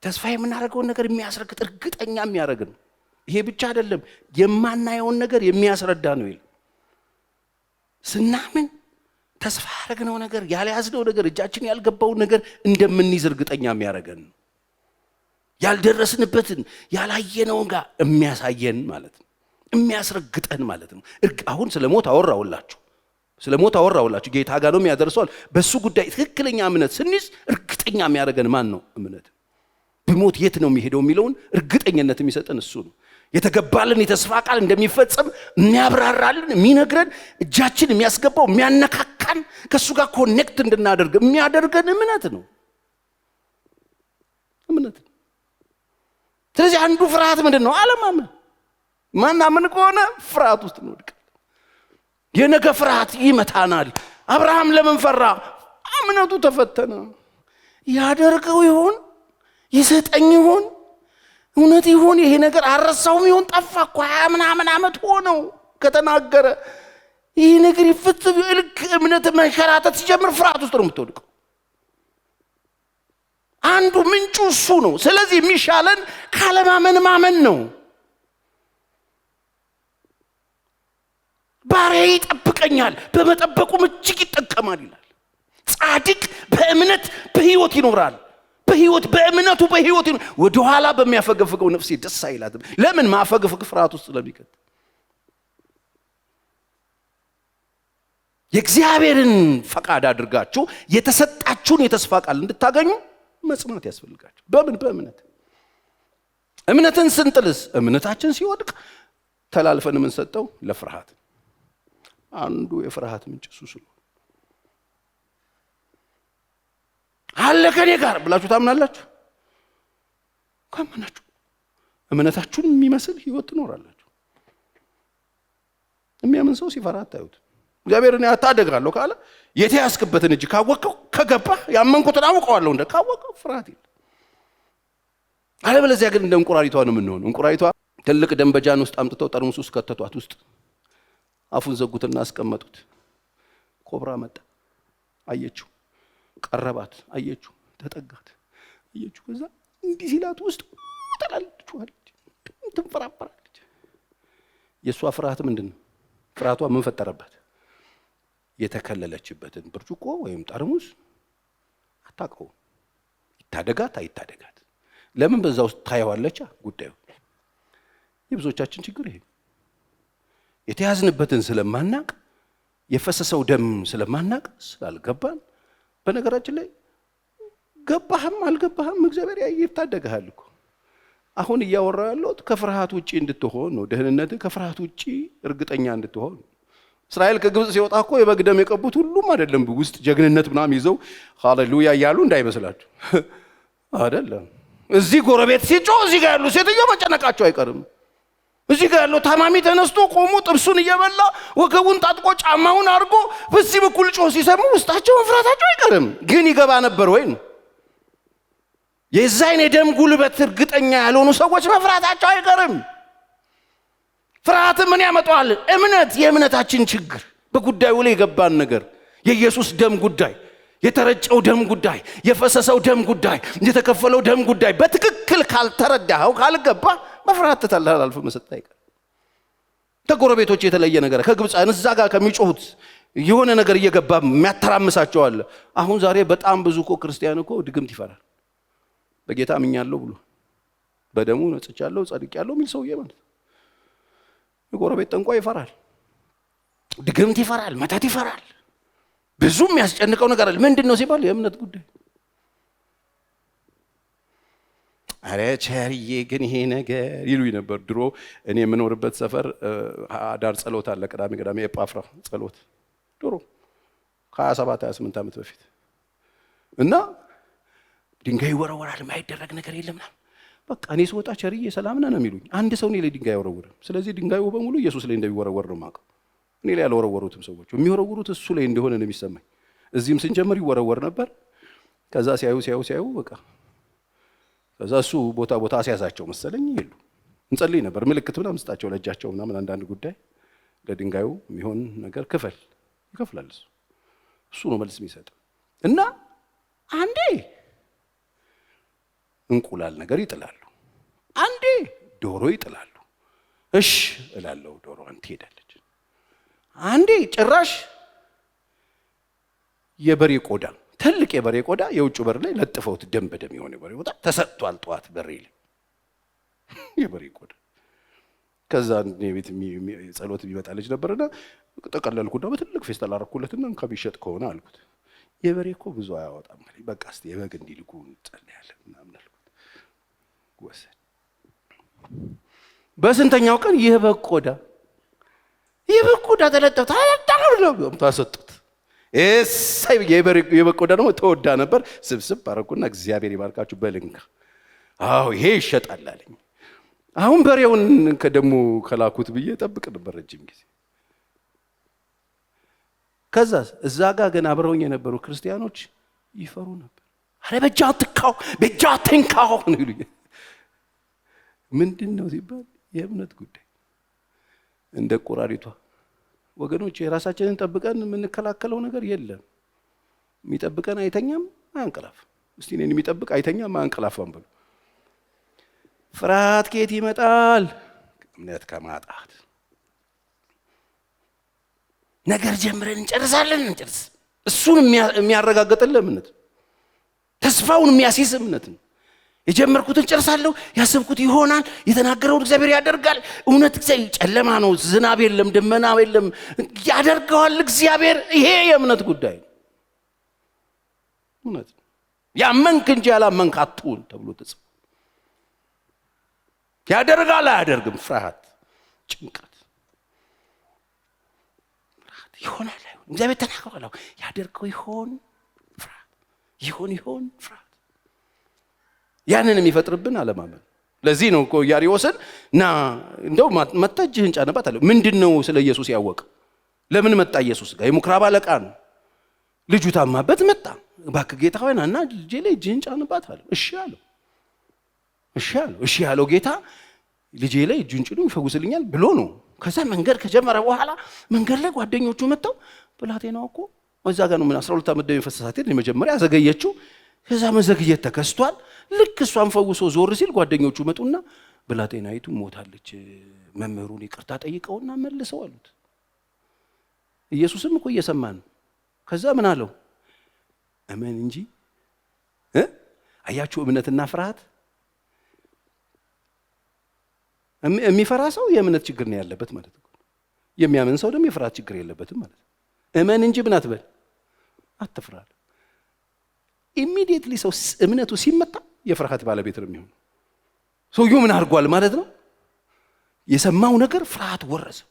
ተስፋ የምናደርገውን ነገር የሚያስረግጥ እርግጠኛ የሚያደርግ ነው። ይሄ ብቻ አይደለም፣ የማናየውን ነገር የሚያስረዳ ነው ይላል። ስናምን ተስፋ ያደረግነው ነገር፣ ያልያዝነው ነገር፣ እጃችን ያልገባውን ነገር እንደምንይዝ እርግጠኛ የሚያደርገን ነው። ያልደረስንበትን ያላየነውን ጋር የሚያሳየን ማለት ነው፣ የሚያስረግጠን ማለት ነው። አሁን ስለ ሞት አወራውላችሁ ጌታ ጋር ነው የሚያደርሰዋል። በሱ ጉዳይ ትክክለኛ እምነት ስንይዝ እርግጠኛ የሚያደርገን ማን ነው? እምነት። በሞት የት ነው የሚሄደው የሚለውን እርግጠኝነት የሚሰጠን እሱ ነው። የተገባልን የተስፋ ቃል እንደሚፈጸም የሚያብራራልን፣ የሚነግረን፣ እጃችን የሚያስገባው፣ የሚያነካካን፣ ከሱ ጋር ኮኔክት እንድናደርግ የሚያደርገን እምነት ነው። እምነት። ስለዚህ አንዱ ፍርሃት ምንድን ነው? አለማመን። ማናምን ከሆነ ፍርሃት ውስጥ እንወድቃለን። የነገ ፍርሃት ይመታናል። አብርሃም ለምን ፈራ? እምነቱ ተፈተነ። ያደርገው ይሆን? ይሰጠኝ ይሆን? እውነት ይሆን? ይሄ ነገር አረሳውም ይሆን? ጠፋ እኮ 20 ምናምን ዓመት ሆነው ከተናገረ ይሄ ነገር ይፈጽም። ልክ እምነት መንሸራተት ሲጀምር ፍርሃት ውስጥ ነው የምትወድቀው። አንዱ ምንጩ እሱ ነው። ስለዚህ የሚሻለን ካለማመን ማመን ነው። ባሪያዬ ይጠብቀኛል፣ በመጠበቁም እጅግ ይጠቀማል ይላል። ጻድቅ በእምነት በሕይወት ይኖራል። በእምነቱ በሕይወት ይኖራል። ወደ ኋላ በሚያፈገፍገው ነፍሴ ደስ አይላትም። ለምን? ማፈግፈግ ፍርሃት ውስጥ ስለሚከት። የእግዚአብሔርን ፈቃድ አድርጋችሁ የተሰጣችሁን የተስፋ ቃል እንድታገኙ መጽናት ያስፈልጋችሁ። በምን? በእምነት። እምነትን ስንጥልስ፣ እምነታችን ሲወድቅ ተላልፈን የምንሰጠው ለፍርሃት። አንዱ የፍርሃት ምንጭ እሱ ስለሆነ አለ ከኔ ጋር ብላችሁ ታምናላችሁ። ካመናችሁ እምነታችሁን የሚመስል ህይወት ትኖራላችሁ። የሚያምን ሰው ሲፈራ አታዩት። እግዚአብሔርን ያታደጋለሁ ካለ የተያዝክበትን እጅ ካወቀው ከገባህ ያመንኩትን አውቀዋለሁ እንደ ካወቀው ፍርሃት የለም። አለበለዚያ ግን እንደ እንቁራሪቷ ነው የምንሆነው። እንቁራሪቷ ትልቅ ደንበጃን ውስጥ አምጥተው ጠርሙስ ውስጥ ከተቷት ውስጥ አፉን ዘጉትና አስቀመጡት። ኮብራ መጣ፣ አየችው፣ ቀረባት፣ አየችው፣ ተጠጋት፣ አየችው። ከዛ እንዲህ ሲላት ውስጥ ተላልችዋለች፣ ትንፈራፈራለች። የእሷ ፍርሃት ምንድን ነው? ፍርሃቷ ምን ፈጠረባት? የተከለለችበትን ብርጭቆ ወይም ጠርሙስ አታውቀው። ይታደጋት አይታደጋት ለምን በዛ ውስጥ ታየዋለች ጉዳዩ። የብዙዎቻችን ችግር ይሄ የተያዝንበትን ስለማናቅ የፈሰሰው ደም ስለማናቅ ስላልገባን። በነገራችን ላይ ገባህም አልገባህም እግዚአብሔር ይታደግሃል እኮ። አሁን እያወራው ያለሁት ከፍርሃት ውጪ እንድትሆን ነው። ደህንነት ከፍርሃት ውጪ እርግጠኛ እንድትሆን። እስራኤል ከግብጽ ሲወጣ እኮ የበግ ደም የቀቡት ሁሉም አይደለም ውስጥ ጀግንነት ምናምን ይዘው ሃሌሉያ እያሉ እንዳይመስላችሁ አይደለም። እዚህ ጎረቤት ሲጮህ እዚህ ጋር ያሉ ሴትዮ መጨነቃቸው አይቀርም። እዚህ ጋር ያለው ታማሚ ተነስቶ ቆሞ ጥብሱን እየበላ ወገቡን ታጥቆ ጫማውን አድርጎ በዚህ በኩል ጮህ ሲሰሙ ውስጣቸው መፍራታቸው አይቀርም። ግን ይገባ ነበር ወይ ነው የዛይን የደም ጉልበት እርግጠኛ ያልሆኑ ሰዎች መፍራታቸው አይቀርም። ፍርሃት ምን ያመጣዋል? እምነት፣ የእምነታችን ችግር፣ በጉዳዩ ላይ የገባን ነገር፣ የኢየሱስ ደም ጉዳይ፣ የተረጨው ደም ጉዳይ፣ የፈሰሰው ደም ጉዳይ፣ የተከፈለው ደም ጉዳይ በትክክል ካልተረዳኸው ካልገባ መፍራት ተላልፎ መስጠት አይቀር። ከጎረቤቶች የተለየ ነገር ከግብፃን እዛ ጋር ከሚጮሁት የሆነ ነገር እየገባ የሚያተራምሳቸው አለ። አሁን ዛሬ በጣም ብዙ እኮ ክርስቲያን እኮ ድግምት ይፈራል። በጌታ አምኛለሁ ብሎ በደሙ ነጽቻለሁ ጸድቄያለሁ የሚል ሰውዬ ማለት የጎረቤት ጠንቋይ ይፈራል፣ ድግምት ይፈራል፣ መተት ይፈራል። ብዙ የሚያስጨንቀው ነገር አለ። ምንድነው ሲባል የእምነት ጉዳይ። አረ ቸርዬ ግን ይሄ ነገር ይሉኝ ነበር ድሮ እኔ የምኖርበት ሰፈር ዳር ጸሎት አለ። ቅዳሜ የጳፍራ ጸሎት ድሮ ከ27-28 ዓመት በፊት እና ድንጋይ ይወረወራል፣ የማይደረግ ነገር የለም። በቃ እኔ ስወጣ ቸርዬ ሰላም ነህ ነው የሚሉኝ። አንድ ሰው እኔ ላይ ድንጋይ አይወረውርም። ስለዚህ ድንጋዩ በሙሉ ኢየሱስ ላይ እንደሚወረወር ነው የማውቀው። እኔ ላይ ያልወረወሩትም ሰዎች የሚወረውሩት እሱ ላይ እንደሆነ ነው የሚሰማኝ። እዚህም ስንጀምር ይወረወር ነበር። ከዛ ሲያዩ በቃ ከዛ እሱ ቦታ አስያዛቸው መሰለኝ ይሉ እንጸልይ ነበር። ምልክት ምናምን መስጣቸው ለእጃቸው ምናምን አንዳንድ ጉዳይ ለድንጋዩ የሚሆን ነገር ይከፍላል። እሱ ነው መልስ የሚሰጥ እና አንዴ እንቁላል ነገር ይጥላሉ፣ አንዴ ዶሮ ይጥላሉ። እሺ እላለሁ፣ ዶሮዋን ትሄዳለች። አንዴ ጭራሽ የበሬ ቆዳ፣ ትልቅ የበሬ ቆዳ የውጭ በር ላይ ለጥፈውት ደም በደም የሆነ የበሬ ቆዳ ተሰጥቷል። ጠዋት በሬ ላይ የበሬ ቆዳ። ከዛ ቤት ጸሎት ቢመጣ ልጅ ነበርና ጠቀለልኩና በትልቅ ፌስታል አደረኩለትና ከቢሸጥ ከሆነ አልኩት የበሬ እኮ ብዙ አያወጣም ማለት በቃ እስቲ የበግ እንዲልኩ እንጸልያለን ምናምን አልኩት። ወሰድ በስንተኛው ቀን የበግ ቆዳ ተለጠፈ ታሰጡት። እሰይ የበግ ቆዳ ደግሞ ተወዳ ነበር። ስብስብ አረኩና እግዚአብሔር ይባርካችሁ በልንካ አዎ ይሄ ይሸጣል አለኝ። አሁን በሬውን ከደሙ ከላኩት ብዬ ጠብቅ ነበር ረጅም ጊዜ። ከዛ እዛ ጋር ግን አብረውኝ የነበሩ ክርስቲያኖች ይፈሩ ነበር። አረ በእጃ ትንካው ነው ይሉኝ። ምንድነው ሲባል የእምነት ጉዳይ እንደ ቁራሪቷ ወገኖች የራሳችንን ጠብቀን የምንከላከለው ነገር የለም። የሚጠብቀን አይተኛም አያንቀላፋም። እስቲ እኔን የሚጠብቅ አይተኛም አያንቀላፋም ብሎ ፍርሃት ከየት ይመጣል? እምነት ከማጣት። ነገር ጀምረን እንጨርሳለን። እሱን የሚያረጋግጥልን እምነት፣ ተስፋውን የሚያስይዝ እምነት ነው። የጀመርኩትን ጨርሳለሁ፣ ያሰብኩት ይሆናል፣ የተናገረውን እግዚአብሔር ያደርጋል። እውነት ጨለማ ነው፣ ዝናብ የለም፣ ደመና የለም፣ ያደርገዋል እግዚአብሔር። ይሄ የእምነት ጉዳይ ነው። እውነት ያመንክ እንጂ ያላመንክ አትሁን ተብሎ ተጽፏል። ያደርጋል አያደርግም፣ ፍርሃት፣ ጭንቀት ይሆናል አይሆን፣ እግዚአብሔር ተናግሯል፣ ያደርገው ይሆን፣ ፍርሃት ይሆን ፍርሃት። ያንን የሚፈጥርብን አለማመን። ለዚህ ነው እኮ ኢያሪዎስን ና እንደው መጣ እጅህን ጫነባት አለ። ምንድነው ስለ ኢየሱስ ያወቀ? ለምን መጣ ኢየሱስ ጋር? የምኩራብ አለቃ ነው። ልጁ ታማበት መጣ። እባክህ ጌታ ሆይ ናና ልጄ ላይ እጅህን ጫነባት አለ። እሺ ያለው ጌታ ልጄ ላይ እጁን ጭኑ ይፈውስልኛል ብሎ ነው። ከዛ መንገድ ከጀመረ በኋላ መንገድ ላይ ጓደኞቹ መጣው ብላቴናው እኮ እዛ ጋር ነው 12 ዓመት ደም የፈሰሳት የመጀመሪያ ዘገየችው። ከዛ መዘግየት ተከስቷል። ልክ እሷን ፈውሶ ዞር ሲል ጓደኞቹ መጡና ብላቴናይቱ ሞታለች፣ መምህሩን ይቅርታ ጠይቀውና መልሰው አሉት። ኢየሱስም እኮ እየሰማ ነው። ከዛ ምን አለው? እመን እንጂ አያችሁ እምነትና ፍርሃት የሚፈራ ሰው የእምነት ችግር ነው ያለበት ማለት ነው። የሚያምን ሰው ደግሞ የፍርሃት ችግር የለበትም ማለት ነው። እመን እንጂ ምን አትበል አትፍራ። ኢሚዲየትሊ ሰው እምነቱ ሲመታ የፍርሃት ባለቤት ነው የሚሆነው። ሰውየው ምን አድርጓል ማለት ነው? የሰማው ነገር ፍርሃት ወረሰው።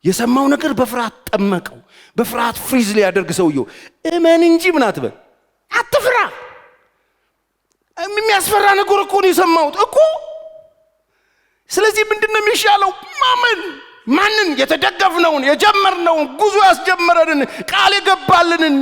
የሰማው ነገር በፍርሃት ጠመቀው። በፍርሃት ፍሪዝ ሊያደርግ ሰውየው እመን እንጂ ምን አትበል አትፍራ። የሚያስፈራ ነገር እኮ ነው የሰማሁት እኮ። ስለዚህ ምንድነው የሚሻለው? ማመን። ማንን? የተደገፍነውን የጀመርነውን ጉዞ ያስጀመረንን ቃል የገባልንን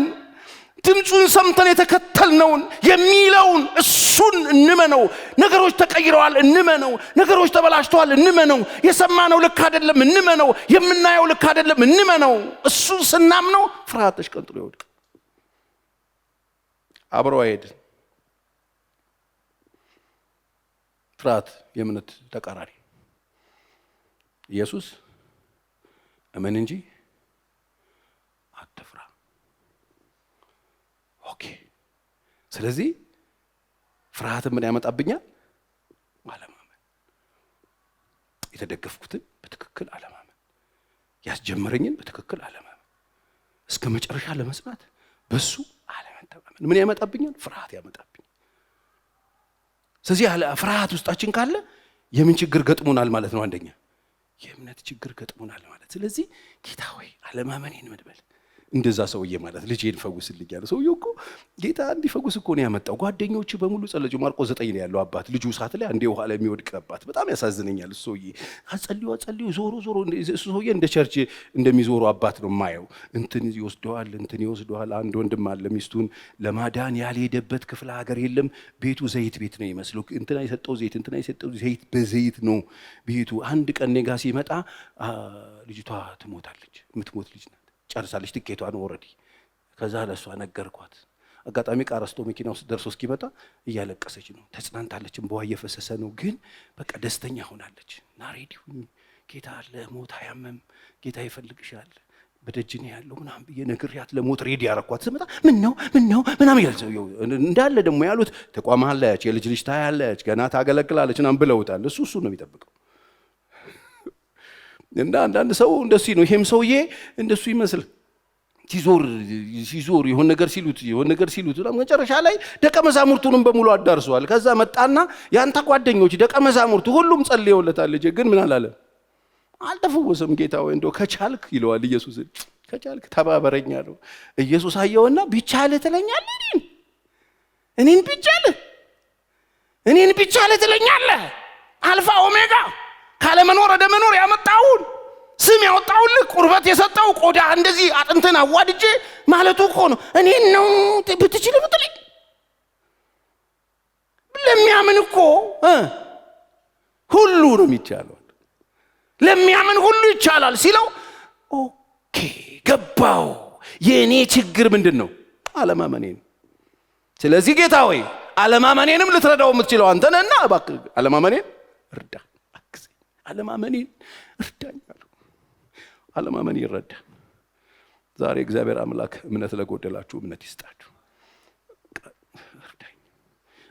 ድምፁን ሰምተን የተከተልነውን የሚለውን እሱን እንመነው። ነገሮች ተቀይረዋል እንመነው። ነገሮች ተበላሽተዋል እንመነው። የሰማነው ልክ አይደለም እንመነው። የምናየው ልክ አይደለም እንመነው። እሱን ስናምነው ፍርሃት ተሽቀንጥሎ ይወድቅ። አብሮ አይሄድ። ፍርሃት የእምነት ተቃራኒ። ኢየሱስ እመን እንጂ አትፍራ። ኦኬ። ስለዚህ ፍርሃት ምን ያመጣብኛል? አለማመን። የተደገፍኩትን በትክክል አለማመን፣ ያስጀመረኝን በትክክል አለማመን፣ እስከ መጨረሻ ለመጽናት በሱ አለመተማመን ምን ያመጣብኛል? ፍርሃት ያመጣብኛል። ስለዚህ ፍርሃት ውስጣችን ካለ የምን ችግር ገጥሞናል ማለት ነው? አንደኛ የእምነት ችግር ገጥሞናል ማለት። ስለዚህ ጌታ ሆይ አለማመኔን መድበል። እንደዛ ሰውዬ ማለት ልጄን ፈውስልኝ ያለ ሰውዬው እኮ ጌታ እንዲፈውስ እኮ ነው ያመጣው። ጓደኞቹ በሙሉ ጸለዩ። ማርቆስ 9 ላይ ያለው አባት ልጁ እሳት ላይ አንዴ ውሃ ላይ የሚወድቅ አባት በጣም ያሳዝነኛል። እሱ ሰውዬ ጸልዩ ዞሮ እሱ ሰውዬ እንደ ቸርች እንደሚዞሩ አባት ነው የማየው። እንትን ይወስደዋል። አንድ ወንድም አለ ሚስቱን ለማዳን ያልሄደበት ክፍለ ሀገር የለም። ቤቱ ዘይት ቤት ነው ይመስለው። እንትና የሰጠው ዘይት በዘይት ነው ቤቱ። አንድ ቀን ኔጋ ሲመጣ ልጅቷ ትሞታለች። የምትሞት ልጅ ናት። ጨርሳለች ትኬቷን ኦሬዲ። ከዛ ለሷ ነገርኳት። አጋጣሚ ቃረስቶ መኪና ውስጥ ደርሶ እስኪመጣ እያለቀሰች ነው። ተጽናንታለች። እንባዋ እየፈሰሰ ነው። ግን በቃ ደስተኛ ሆናለች። እና ሬዲ ሁኚ፣ ጌታ አለ፣ ሞት አያመም፣ ጌታ ይፈልግሻል፣ በደጅ ነው ያለው ምናምን ብዬ ነግሬያት ለሞት ሬዲ ያረኳት። ስመጣ ምን ነው ምናምን ያለ ሰው እንዳለ ደግሞ ያሉት ተቋማለች፣ የልጅ ልጅ ታያለች፣ ገና ታገለግላለች ምናምን ብለውታል። እሱ ነው የሚጠብቀው። እና አንዳንድ ሰው እንደሱ ነው። ይሄም ሰውዬ እንደሱ ይመስል ሲዞር የሆነ ነገር ሲሉት መጨረሻ ላይ ደቀ መዛሙርቱንም በሙሉ አዳርሷል። ከዛ መጣና ያንተ ጓደኞች ደቀ መዛሙርቱ ሁሉም ጸልየውለታል። ልጄ ግን ምን አላለ? አልተፈወሰም። ጌታ ወይ እንደው ከቻልክ ይለዋል ኢየሱስ። ከቻልክ ተባበረኝ አለው። ኢየሱስ አየውና ቢቻልህ ትለኛለህ? እኔን ቢቻልህ ትለኛለህ? አልፋ ኦሜጋ ካለመኖር ወደ መኖር ያመጣውን ስም ያወጣውልህ ቁርበት የሰጠው ቆዳ እንደዚህ አጥንተን አዋድጄ ማለቱ እኮ ነው። እኔን ነው ብትችል ብትለኝ። ለሚያምን እኮ ሁሉ ነው የሚቻለው። ለሚያምን ሁሉ ይቻላል ሲለው ኦኬ ገባው። የእኔ ችግር ምንድን ነው? አለማመኔ ነው። ስለዚህ ጌታ ሆይ አለማመኔንም ልትረዳው የምትችለው አንተ ነህና እባክህ አለማመኔን እርዳ። አለማመኔን እርዳኝ አሉ። አለማመን ይረዳ። ዛሬ እግዚአብሔር አምላክ እምነት ለጎደላችሁ እምነት ይስጣችሁ። እርዳኝ።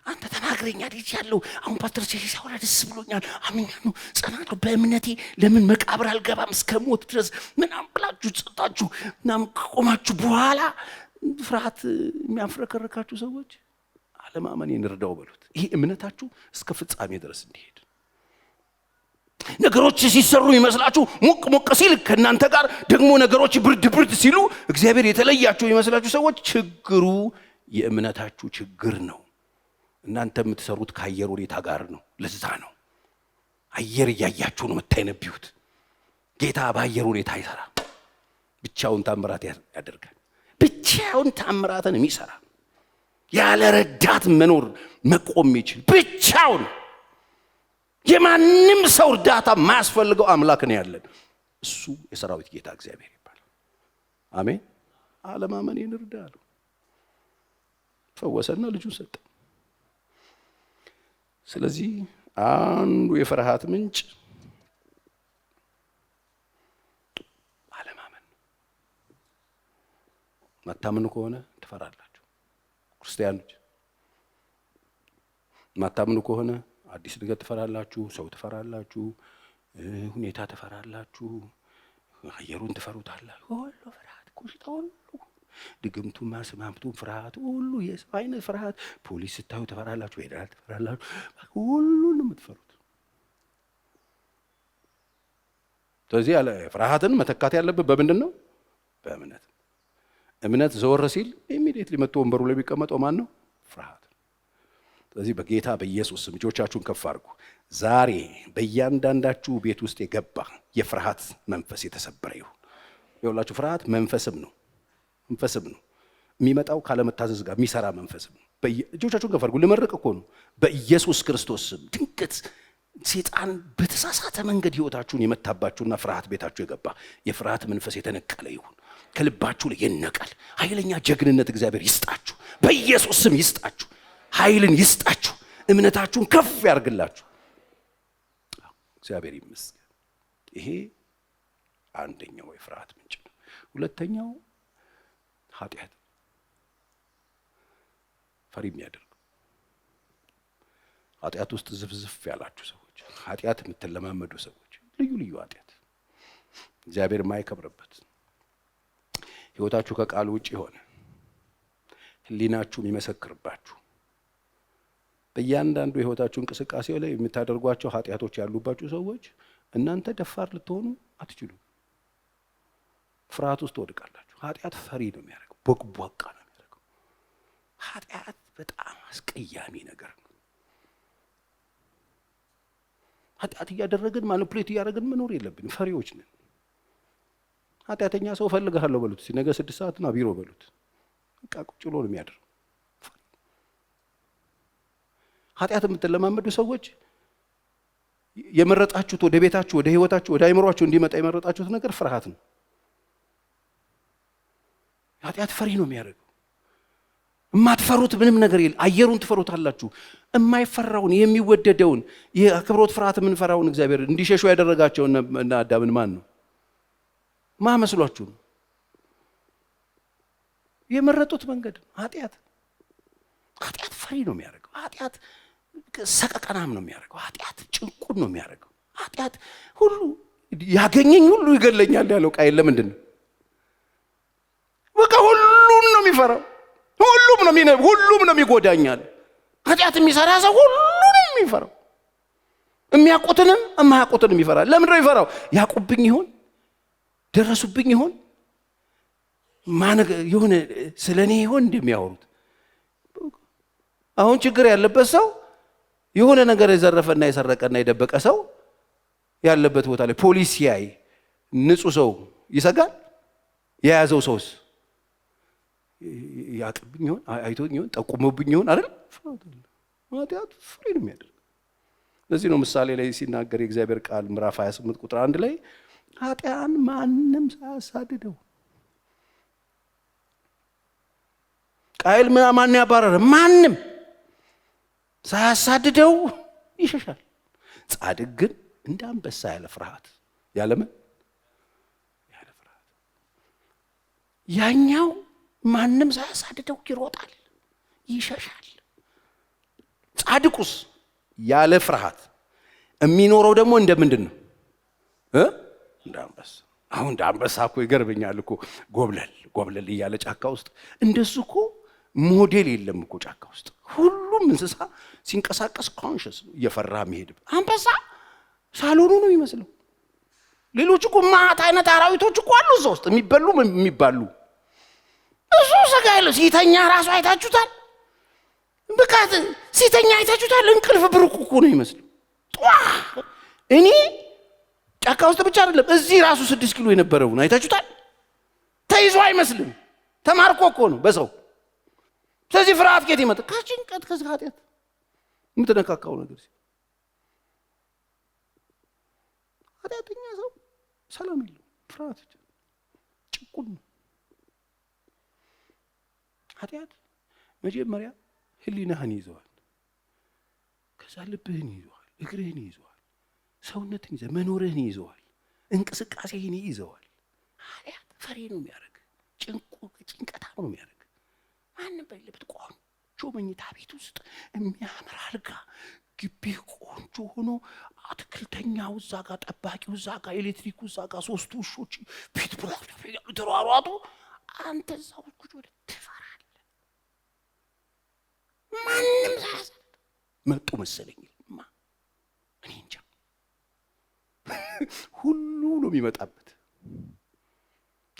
አንተ ተናግረኛል ይቻለው። አሁን ፓስተር ሲሳውራ ደስ ብሎኛል፣ አምኛለሁ፣ ጸናለሁ በእምነቴ። ለምን መቃብር አልገባም እስከ ሞት ድረስ ምናምን ብላችሁ ጸጣችሁ ምናምን ከቆማችሁ በኋላ ፍርሃት የሚያፍረከረካችሁ ሰዎች አለማመኔን እርዳው በሉት። ይሄ እምነታችሁ እስከ ፍጻሜ ድረስ እንዲሄድ። ነገሮች ሲሰሩ ይመስላችሁ ሞቅ ሲል ከእናንተ ጋር ደግሞ ነገሮች ብርድ ሲሉ እግዚአብሔር የተለያችሁ ይመስላችሁ ሰዎች ችግሩ የእምነታችሁ ችግር ነው። እናንተ የምትሰሩት ከአየር ሁኔታ ጋር ነው። ለዛ ነው አየር እያያችሁ ነው የምታይነብዩት። ጌታ በአየር ሁኔታ አይሰራ። ብቻውን ታምራት ያደርጋል። ብቻውን ታምራትን የሚሰራ ያለ ረዳት መኖር መቆም ይችላል። ብቻውን የማንም ሰው እርዳታ ማያስፈልገው አምላክ ነው ያለን። እሱ የሰራዊት ጌታ እግዚአብሔር ይባላል። አሜን። አለማመኔን እርዳ አለው። ፈወሰና ልጁን ሰጠ። ስለዚህ አንዱ የፍርሃት ምንጭ አለማመን። ማታመኑ ከሆነ ትፈራላችሁ። ክርስቲያኖች ማታምኑ ከሆነ አዲስ ነገር ትፈራላችሁ፣ ሰው ትፈራላችሁ፣ ሁኔታ ትፈራላችሁ፣ አየሩን ትፈሩታላችሁ። ሁሉ ፍርሃት፣ ኮሽታ ሁሉ፣ ድግምቱ፣ ማስማምቱ፣ ፍርሃት ሁሉ፣ የሰው አይነት ፍርሃት። ፖሊስ ስታዩ ትፈራላችሁ፣ ፌደራል ትፈራላችሁ፣ ሁሉን የምትፈሩት። ስለዚህ ያለ ፍርሃትን መተካት ያለብን በምንድን ነው? በእምነት። እምነት ዘወር ሲል ኢሚዲየትሊ መጥቶ ወንበሩ ላይ የሚቀመጠው ማን ነው? ፍርሃት። ስለዚህ በጌታ በኢየሱስ ስም እጆቻችሁን ከፍ አድርጉ። ዛሬ በእያንዳንዳችሁ ቤት ውስጥ የገባ የፍርሃት መንፈስ የተሰበረ ይሁን። ይኸውላችሁ ፍርሃት መንፈስም ነው፣ መንፈስም ነው። የሚመጣው ካለመታዘዝ ጋር የሚሰራ መንፈስም ነው። እጆቻችሁን ከፍ አድርጉ። ልመርቅ እኮ ነው። በኢየሱስ ክርስቶስ ስም ድንገት ሰይጣን በተሳሳተ መንገድ ህይወታችሁን የመታባችሁና ፍርሃት ቤታችሁ የገባ የፍርሃት መንፈስ የተነቀለ ይሁን። ከልባችሁ ላይ ይነቀል። ኃይለኛ ጀግንነት እግዚአብሔር ይስጣችሁ፣ በኢየሱስ ስም ይስጣችሁ፣ ኃይልን ይስጣችሁ፣ እምነታችሁን ከፍ ያርግላችሁ። እግዚአብሔር ይመስገን። ይሄ አንደኛው የፍርሃት ምንጭ ነው። ሁለተኛው ኃጢአት፣ ፈሪ የሚያደርግ ኃጢአት ውስጥ ዝፍዝፍ ያላችሁ ሰዎች፣ ኃጢአት የምትለማመዱ ሰዎች፣ ልዩ ልዩ ኃጢአት እግዚአብሔር የማይከብርበት ህይወታችሁ ከቃል ውጭ የሆነ ህሊናችሁ የሚመሰክርባችሁ በእያንዳንዱ የህይወታችሁ እንቅስቃሴ ላይ የምታደርጓቸው ኃጢአቶች ያሉባችሁ ሰዎች እናንተ ደፋር ልትሆኑ አትችሉ። ፍርሃት ውስጥ ትወድቃላችሁ። ኃጢአት ፈሪ ነው የሚያደርገው፣ ቦቅቧቃ ነው የሚያደርገው። ኃጢአት በጣም አስቀያሚ ነገር ነው። ኃጢአት እያደረግን ማኒፑሌት እያደረግን መኖር የለብንም። ፈሪዎች ነን። ኃጢአተኛ ሰው እፈልግሃለሁ በሉት፣ ነገ 6 ሰዓት ና ቢሮ በሉት፣ በቃ ቁጭ ብሎ ነው የሚያድረው። ኃጢአት የምትለማመዱ ሰዎች የመረጣችሁት ወደ ቤታችሁ፣ ወደ ህይወታችሁ፣ ወደ አይምሯችሁ እንዲመጣ የመረጣችሁት ነገር ፍርሃት ነው። ኃጢአት ፈሪ ነው የሚያደርገው። የማትፈሩት ምንም ነገር የለም። አየሩን ትፈሩታላችሁ። የማይፈራውን የሚወደደውን የአክብሮት ፍርሃት የምንፈራውን እግዚአብሔር እንዲሸሹ ያደረጋቸው እና አዳምን ማን ነው? ማመስሏችሁ ነው? የመረጡት መንገድ ኃጢአት። ኃጢአት ፈሪ ነው የሚያደርገው። ኃጢአት ሰቀቀናም ነው የሚያደርገው። ኃጢአት ጭንቁን ነው የሚያደርገው። ኃጢአት ሁሉ ያገኘኝ ሁሉ ይገለኛል ያለው ቃየል ለምንድን ነው? በቃ ሁሉን ነው የሚፈራው። ሁሉም ነው የሚጎዳኛል። ኃጢአት የሚሰራ ሰው ሁሉንም የሚፈራው፣ የሚያውቁትንም የማያውቁትንም ይፈራል። ለምን ነው የሚፈራው? ያውቁብኝ ይሆን? ደረሱብኝ ይሆን? የሆነ ስለኔ ይሆን እንደሚያወሩት? አሁን ችግር ያለበት ሰው የሆነ ነገር የዘረፈና የሰረቀና የደበቀ ሰው ያለበት ቦታ ላይ ፖሊስ ያይ ንጹህ ሰው ይሰጋል። የያዘው ሰውስ ያቅብኝ ይሆን? አይቶኝ ይሆን? ጠቁሞብኝ ይሆን? አይደል? ኃጢአት ፍሪ ነው የሚያደርግ። ለዚህ ነው ምሳሌ ላይ ሲናገር የእግዚአብሔር ቃል ምዕራፍ 28 ቁጥር 1 ላይ ኃጢአን ማንም ሳያሳድደው። ቃየል ማን ያባረረ? ማንም ሳያሳድደው ይሸሻል። ጻድቅ ግን እንደ አንበሳ ያለ ፍርሃት፣ ያለምን ያለ ፍርሃት። ያኛው ማንም ሳያሳድደው ይሮጣል፣ ይሸሻል። ጻድቁስ ያለ ፍርሃት የሚኖረው ደግሞ እንደምንድን ነው? እንደ አንበሳ። አሁን እንደ አንበሳ እኮ ይገርበኛል እኮ ጎብለል እያለ ጫካ ውስጥ። እንደሱ እኮ ሞዴል የለም እኮ ጫካ ውስጥ። ሁሉም እንስሳ ሲንቀሳቀስ ኮንሽስ እየፈራ መሄድ። አንበሳ ሳሎኑ ነው የሚመስለው። ሌሎች እኮ ማት አይነት አራዊቶች እኮ አሉ እዛ ውስጥ የሚበሉ የሚባሉ። እሱ ሰጋ ያለው ሲተኛ ራሱ አይታችሁታል? ብቃት ሲተኛ አይታችሁታል? እንቅልፍ ብርቁ እኮ ነው የሚመስለው። እኔ ጫካ ውስጥ ብቻ አይደለም እዚህ ራሱ 6 ኪሎ የነበረውን አይታችሁታል? ተይዞ አይመስልም፣ ተማርኮ እኮ ነው በሰው። ስለዚህ ፍርሃት ከየት ይመጣ? ከጭንቀት፣ ከዚህ ኃጢአት የምትነካካው ነገር። ኃጢአተኛ ሰው ሰላም የለውም፣ ፍርሃት ጭቁን ነው። ኃጢአት መጀመሪያ ህሊናህን ይዘዋል፣ ከዛ ልብህን ይዘዋል፣ እግርህን ይዘዋል፣ ሰውነትን ይዘዋል፣ መኖርህን ይዘዋል፣ እንቅስቃሴህን ይዘዋል። ኃጢአት ፈሪ ነው የሚያደርግ፣ ጭንቀታም ነው የሚያደርግ። ማንም በሌለበት ቆንጆ መኝታ ቤት ውስጥ የሚያምር አልጋ፣ ግቢ ቆንጆ ሆኖ አትክልተኛው እዛ ጋር፣ ጠባቂው እዛ ጋር፣ ኤሌክትሪኩ እዛ ጋር፣ 3 ውሾች ፊት ብራፍ ተሯሯጡ። አንተ እዛው ቁጭ ወደ ትፈራለህ። ማንም ሳያዝ መጡ መሰለኝ እኔ እንጃ። ሁሉ ነው የሚመጣበት።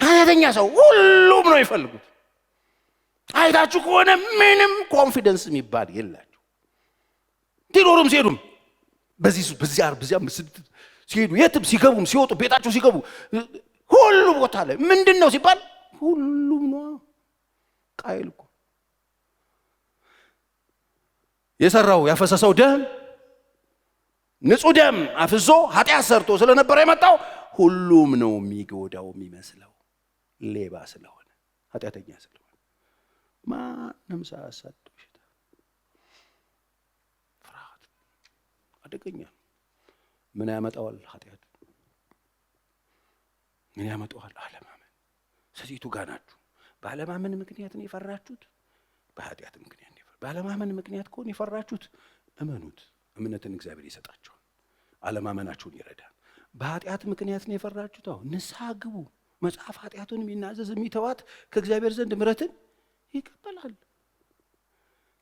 ኃጢአተኛ ሰው ሁሉም ነው ይፈልጉት። አይታችሁ ከሆነ ምንም ኮንፊደንስ የሚባል የላቸው። ትኖሩም ሲሄዱም በዚያ ሲሄዱ የትም ሲገቡም ሲወጡ ቤታቸው ሲገቡ ሁሉ ቦታ ላይ ምንድነው ሲባል ሁሉም ነው። ቃየል እኮ የሰራው ያፈሰሰው ደም ንጹህ ደም አፍዞ ኃጢአት ሰርቶ ስለነበረ የመጣው ሁሉም ነው የሚጎዳው የሚመስለው፣ ሌባ ስለሆነ ኃጢአተኛ ስለሆነ ማንም ሳያሳደው ይችላል። ፍርሃት አደገኛ ምን ያመጣዋል? ኃጢአት ምን ያመጣዋል? አለማመን። ስለዚህ ቱ ጋር ናችሁ። ባለማመን ምክንያት ነው የፈራችሁት፣ በኃጢአት ምክንያት ነው። ባለማመን ምክንያት ከሆነ የፈራችሁት እመኑት፣ እምነትን እግዚአብሔር ይሰጣችኋል። አለማመናችሁን ይረዳል። በኃጢአት ምክንያት ነው የፈራችሁት፣ አሁን ንስሐ ግቡ። መጽሐፍ ኃጢአቱን የሚናዘዝ የሚተዋት ከእግዚአብሔር ዘንድ ምሕረትን ይቀበላል።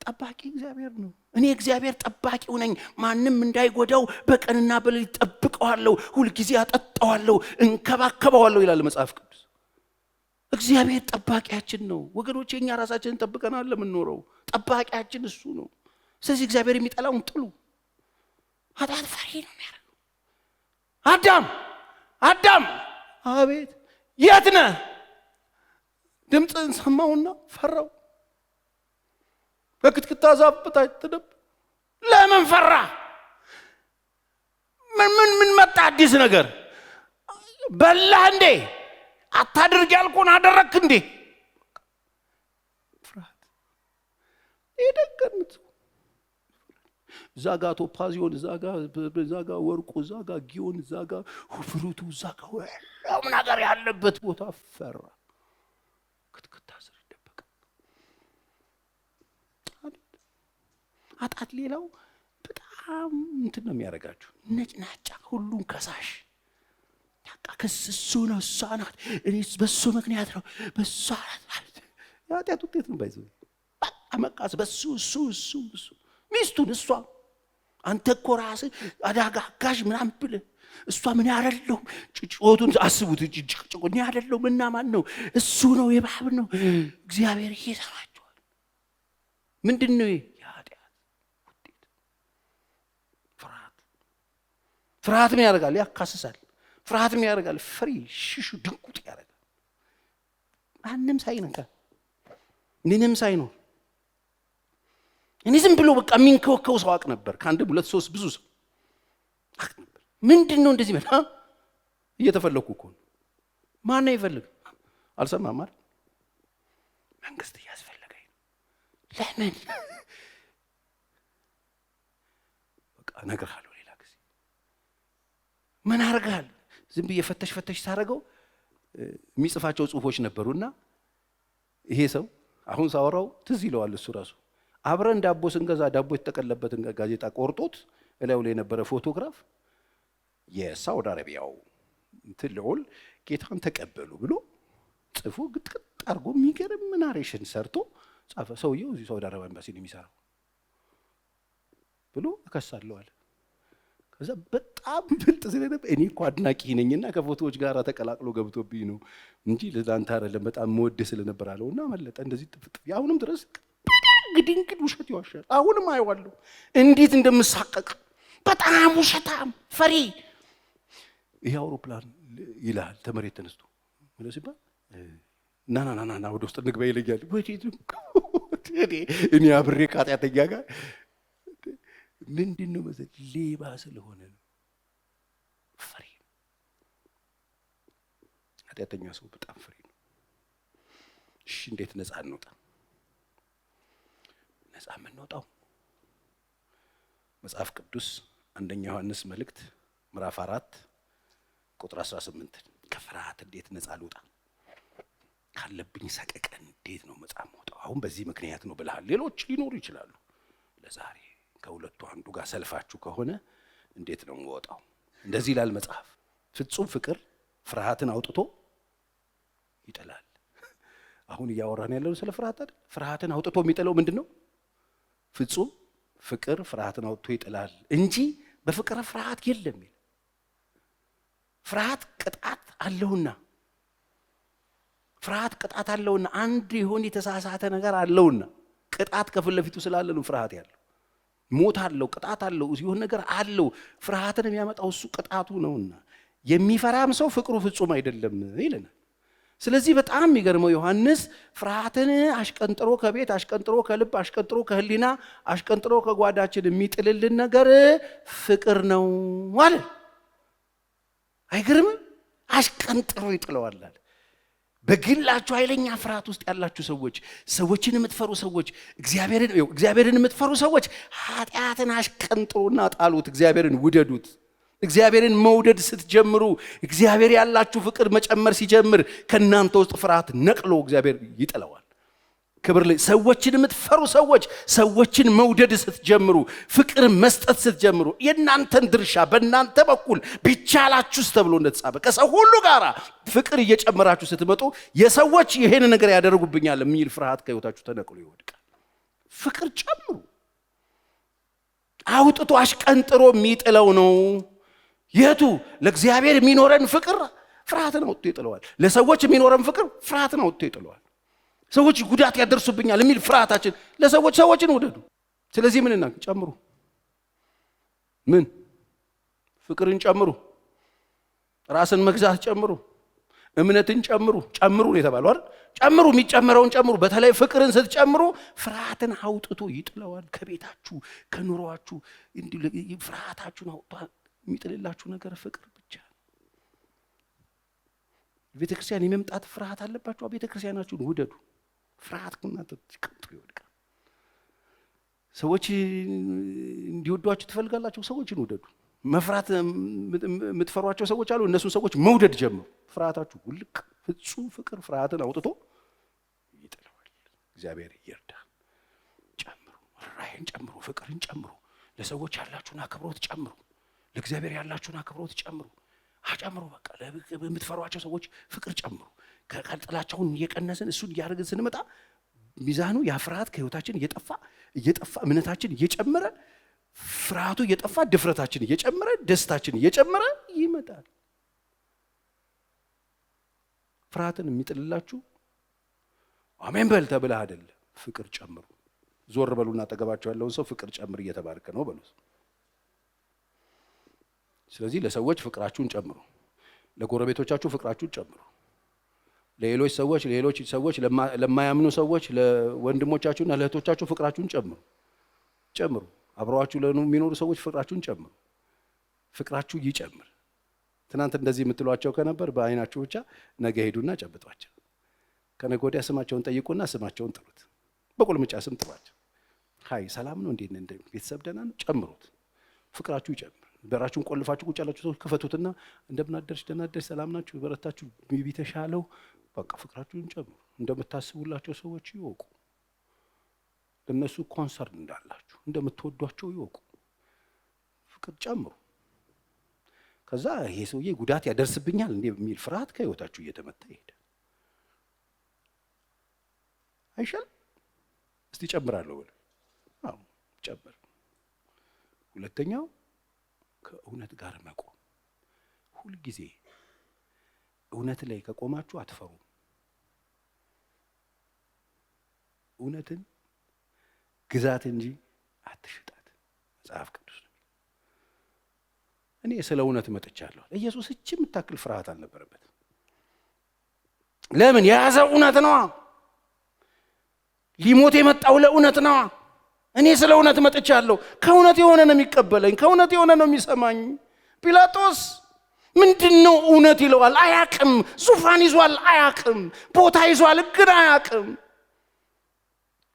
ጠባቂ እግዚአብሔር ነው። እኔ እግዚአብሔር ጠባቂው ነኝ፣ ማንም እንዳይጎዳው በቀንና በሌሊት ጠብቀዋለሁ፣ ሁልጊዜ አጠጣዋለሁ፣ እንከባከበዋለሁ ይላል መጽሐፍ ቅዱስ። እግዚአብሔር ጠባቂያችን ነው ወገኖቼ። እኛ ራሳችንን ጠብቀናል ለምንኖረው፣ ጠባቂያችን እሱ ነው። ስለዚህ እግዚአብሔር የሚጠላውን ጥሉ። ኃጢአት ፈሪ ነው የሚያደርገው። አዳም አቤት የት ነህ? ድምፅህን ሰማውና ፈራው። በክትክታ ዛፍ በታች ተደብቆ። ለምን ፈራ? ምን መጣ? አዲስ ነገር በላህ እንዴ? አታድርግ ያልኩህን አደረግክ እንዴ? ፍርሃት ይደገምት። ዛጋ ቶፓዚዮን፣ ዛጋ ወርቁ፣ ዛጋ ጊዮን፣ ዛጋ ፍሩቱ፣ ዛጋ ሁሉም ነገር ያለበት ቦታ ፈራ። ክትክታ ስር ይደበቃ። ኃጢአት ሌላው በጣም እንትን ነው የሚያደርጋችሁ፣ ነጭናጫ፣ ሁሉን ከሳሽ። ከስሱ ነው፣ እሷ ናት፣ እኔ በሱ ምክንያት ነው፣ በሷ ናት። የኃጢአት ውጤት ነው። ባይዘው በቃ መቃስ በሱ እሱ ሚስቱን እሷ አንተ እኮ ራስህ አዳጋ አጋዥ ምናምን ብለህ እሷ ምን ያደለው ጭጭወቱን አስቡት። ጭጭቁኝ ያደለው ምና ማን ነው? እሱ ነው፣ የባብ ነው። እግዚአብሔር ይሰማቸዋል። ምንድነው የኃጢአት ውጤት? ፍርሃት ምን ያደርጋል? ያካስሳል። ፍርሃት ምን ያደርጋል? ፍሪ ሽሹ ድንቁጥ ያደርጋል። ማንም ሳይነካ ምንም ሳይኖር እኔ ዝም ብሎ በቃ የሚንከወከው ሰው አቅ ነበር። ከአንድም 2 3 ብዙ ሰው አቅ ነበር። ምንድነው እንደዚህ ማለት? እየተፈለኩ እኮ ነው። ማን ነው ይፈልግ? አልሰማም አይደል? መንግስት እያስፈለገኝ ነው። ለምን? በቃ እነግርሃለሁ ሌላ ጊዜ። ምን አርጋል? ዝም ብዬ ፈተሽ ታረገው የሚጽፋቸው ጽሁፎች ነበሩና ይሄ ሰው አሁን ሳወራው ትዝ ይለዋል እሱ ራሱ። አብረን ዳቦ ስንገዛ ዳቦ የተጠቀለበትን ጋዜጣ ቆርጦት እላዩ ላይ የነበረ ፎቶግራፍ የሳውዲ አረቢያው ትልዑል ጌታን ተቀበሉ ብሎ ጽፎ ግጥቅጥ አድርጎ የሚገርም ናሬሽን ሰርቶ ጻፈ። ሰውየው እዚህ ሳውዲ አረቢያ ኤምባሲ ነው የሚሰራው ብሎ እከሳለሁ አለ። ከዛ በጣም ብልጥ ስለነበር እኔ እኮ አድናቂ ነኝና ከፎቶዎች ጋር ተቀላቅሎ ገብቶብኝ ነው እንጂ ለዛንተ አይደለም በጣም መወደስ ስለነበር አለውና መለጠ። እንደዚህ ጥፍጥፍ አሁንም ድረስ ግድንግድ ውሸት ይዋሻል። አሁንም አይዋለሁ እንዴት እንደምሳቀቅ። በጣም ውሸታም ፈሪ። ይሄ አውሮፕላን ይላል ተመሬት ተነስቶ ምን ሲባል ና ወደ ውስጥ እንግባ ይለኛል። እኔ አብሬ ከኃጢአተኛ ጋር ምንድነው መሰል ሌባ ስለሆነ ነው። ፈሪ ኃጢአተኛ ሰው በጣም ፈሪ ነው። እሺ እንዴት ነፃ እንውጣ? ነፃ የምንወጣው መጽሐፍ ቅዱስ አንደኛ ዮሐንስ መልእክት ምዕራፍ 4 ቁጥር 18 ከፍርሃት እንዴት ነፃ ልውጣ? ካለብኝ ሰቀቀን እንዴት ነው መጻፍ ወጣው አሁን በዚህ ምክንያት ነው ብለሃል። ሌሎች ሊኖሩ ይችላሉ። ለዛሬ ከሁለቱ አንዱ ጋር ሰልፋችሁ ከሆነ እንዴት ነው ወጣው? እንደዚህ ይላል መጽሐፍ፣ ፍጹም ፍቅር ፍርሃትን አውጥቶ ይጥላል። አሁን እያወራን ያለው ስለ ፍርሃት አይደል? ፍርሃትን አውጥቶ የሚጥለው ምንድነው? ፍጹም ፍቅር ፍርሃትን አውጥቶ ይጥላል እንጂ በፍቅር ፍርሃት የለም። ፍርሃት ቅጣት አለውና ፍርሃት ቅጣት አለውና አንድ ይሁን የተሳሳተ ነገር አለውና ቅጣት ከፊት ለፊቱ ስላለ ነው ፍርሃት ያለው። ሞት አለው፣ ቅጣት አለው፣ ይሁን ነገር አለው። ፍርሃትን የሚያመጣው እሱ ቅጣቱ ነውና የሚፈራም ሰው ፍቅሩ ፍጹም አይደለም ይለናል። ስለዚህ በጣም የሚገርመው ዮሐንስ ፍርሃትን አሽቀንጥሮ ከቤት አሽቀንጥሮ ከልብ አሽቀንጥሮ ከህሊና አሽቀንጥሮ ከጓዳችን የሚጥልልን ነገር ፍቅር ነው አለ። አይገርምም? አሽቀንጥሮ ይጥለዋል። በግላችሁ ኃይለኛ ፍርሃት ውስጥ ያላችሁ ሰዎች፣ ሰዎችን የምትፈሩ ሰዎች፣ እግዚአብሔርን የምትፈሩ ሰዎች ኃጢአትን አሽቀንጥሮና ጣሉት። እግዚአብሔርን ውደዱት። እግዚአብሔርን መውደድ ስትጀምሩ እግዚአብሔር ያላችሁ ፍቅር መጨመር ሲጀምር ከናንተ ውስጥ ፍርሃት ነቅሎ እግዚአብሔር ይጥለዋል። ክብር ለይ። ሰዎችን የምትፈሩ ሰዎች ሰዎችን መውደድ ስትጀምሩ፣ ፍቅር መስጠት ስትጀምሩ የናንተን ድርሻ በእናንተ በኩል ቢቻላችሁስ ተብሎ እንደተጻፈ ከሰው ሁሉ ጋር ፍቅር እየጨመራችሁ ስትመጡ የሰዎች ይሄን ነገር ያደርጉብኛል የሚል ፍርሃት ከህይወታችሁ ተነቅሎ ይወድቃል። ፍቅር ጨምሩ። አውጥቶ አሽቀንጥሮ የሚጥለው ነው። የቱ? ለእግዚአብሔር የሚኖረን ፍቅር ፍርሃትን አውጥቶ ይጥለዋል። ለሰዎች የሚኖረን ፍቅር ፍርሃትን አውጥቶ ይጥለዋል። ሰዎች ጉዳት ያደርሱብኛል የሚል ፍርሃታችን ሰዎችን ውደዱ። ስለዚህ ምንና ጨምሩ። ምን? ፍቅርን ጨምሩ። ራስን መግዛት ጨምሩ። እምነትን ጨምሩ። ጨምሩ ነው የተባለው አይደል? ጨምሩ፣ የሚጨመረውን ጨምሩ። በተለይ ፍቅርን ስትጨምሩ ፍርሃትን አውጥቶ ይጥለዋል። ከቤታችሁ ከኑሯችሁ ፍርሃታችሁን አውጥቶ የሚጥልላችሁ ነገር ፍቅር ብቻ። ቤተክርስቲያን የመምጣት ፍርሃት አለባችሁ። ቤተክርስቲያናችሁን ውደዱ። ፍርሃት እናንተ ትቀጥሩ ይወድቃል። ሰዎች እንዲወዷችሁ ትፈልጋላችሁ፣ ሰዎችን ውደዱ። መፍራት የምትፈሯቸው ሰዎች አሉ፣ እነሱን ሰዎች መውደድ ጀምሩ። ፍርሃታችሁ ውልቅ። ፍጹም ፍቅር ፍርሃትን አውጥቶ ይጥለዋል። እግዚአብሔር ይርዳል። ጨምሩ፣ ራይን ጨምሩ፣ ፍቅርን ጨምሩ። ለሰዎች ያላችሁን አክብሮት ጨምሩ። ለእግዚአብሔር ያላችሁን አክብሮት ጨምሩ። አጨምሩ። በቃ ለምትፈሯቸው ሰዎች ፍቅር ጨምሩ። ከጥላቻውን እየቀነስን እሱን እያደረግን ስንመጣ ሚዛኑ ያ ፍርሃት ከህይወታችን እየጠፋ እምነታችን እየጨመረ ፍርሃቱ እየጠፋ ድፍረታችን እየጨመረ ደስታችን እየጨመረ ይመጣል። ፍርሃትን የሚጥልላችሁ አሜን በል ተብለህ አይደለም፣ ፍቅር ጨምሩ። ዞር በሉና አጠገባችሁ ያለውን ሰው ፍቅር ጨምር እየተባረከ ነው በሉት። ስለዚህ ለሰዎች ፍቅራችሁን ጨምሩ። ለጎረቤቶቻችሁ ፍቅራችሁን ጨምሩ። ለሌሎች ሰዎች ለማያምኑ ሰዎች ለወንድሞቻችሁና ለእህቶቻችሁ ፍቅራችሁን ጨምሩ። አብረዋችሁ ለሚኖሩ ሰዎች ፍቅራችሁን ጨምሩ። ፍቅራችሁ ይጨምር። ትናንት እንደዚህ የምትሏቸው ከነበር በአይናችሁ ብቻ ነገ ሄዱና ጨብጧቸው። ከነገ ወዲያ ስማቸውን ጠይቁና ስማቸውን ጥሩት። በቁልምጫ ስም ጥሯቸው። ሃይ ሰላም ነው እንዴት ነህ? ቤተሰብ ደህና ነው? ጨምሩት። ፍቅራችሁ ይጨምር። በራችሁን ቆልፋችሁ ቁጭ ያላችሁ ሰዎች ክፈቱትና እንደምን አደርሽ፣ ደህና አደርሽ፣ ሰላም ናችሁ፣ በረታችሁ፣ ቢተሻለው በቃ ፍቅራችሁን ጨምሩ። እንደምታስቡላቸው ሰዎች ይወቁ። ለነሱ ኮንሰርን እንዳላችሁ እንደምትወዷቸው ይወቁ። ፍቅር ጨምሩ። ከዛ ይሄ ሰውዬ ጉዳት ያደርስብኛል እንዴ የሚል ፍርሃት ከህይወታችሁ እየተመታ ይሄዳል። አይሻል? እስቲ ጨምራለሁ በሉ። አዎ ጨምር። ሁለተኛው ከእውነት ጋር መቆም። ሁል ጊዜ እውነት ላይ ከቆማችሁ አትፈሩም። እውነትን ግዛት እንጂ አትሽጣት መጽሐፍ ቅዱስ ነው። እኔ ስለ እውነት መጥቻለሁ። ኢየሱስ እቺ የምታክል ፍርሃት አልነበረበትም። ለምን? የያዘው እውነት ነው። ሊሞት የመጣው ለእውነት ነው። እኔ ስለ እውነት መጥቻለሁ። ከእውነት የሆነ ነው የሚቀበለኝ፣ ከእውነት የሆነ ነው የሚሰማኝ። ጲላጦስ ምንድነው እውነት ይለዋል፣ አያቅም። ዙፋን ይዟል፣ አያቅም። ቦታ ይዟል፣ ግን አያቅም።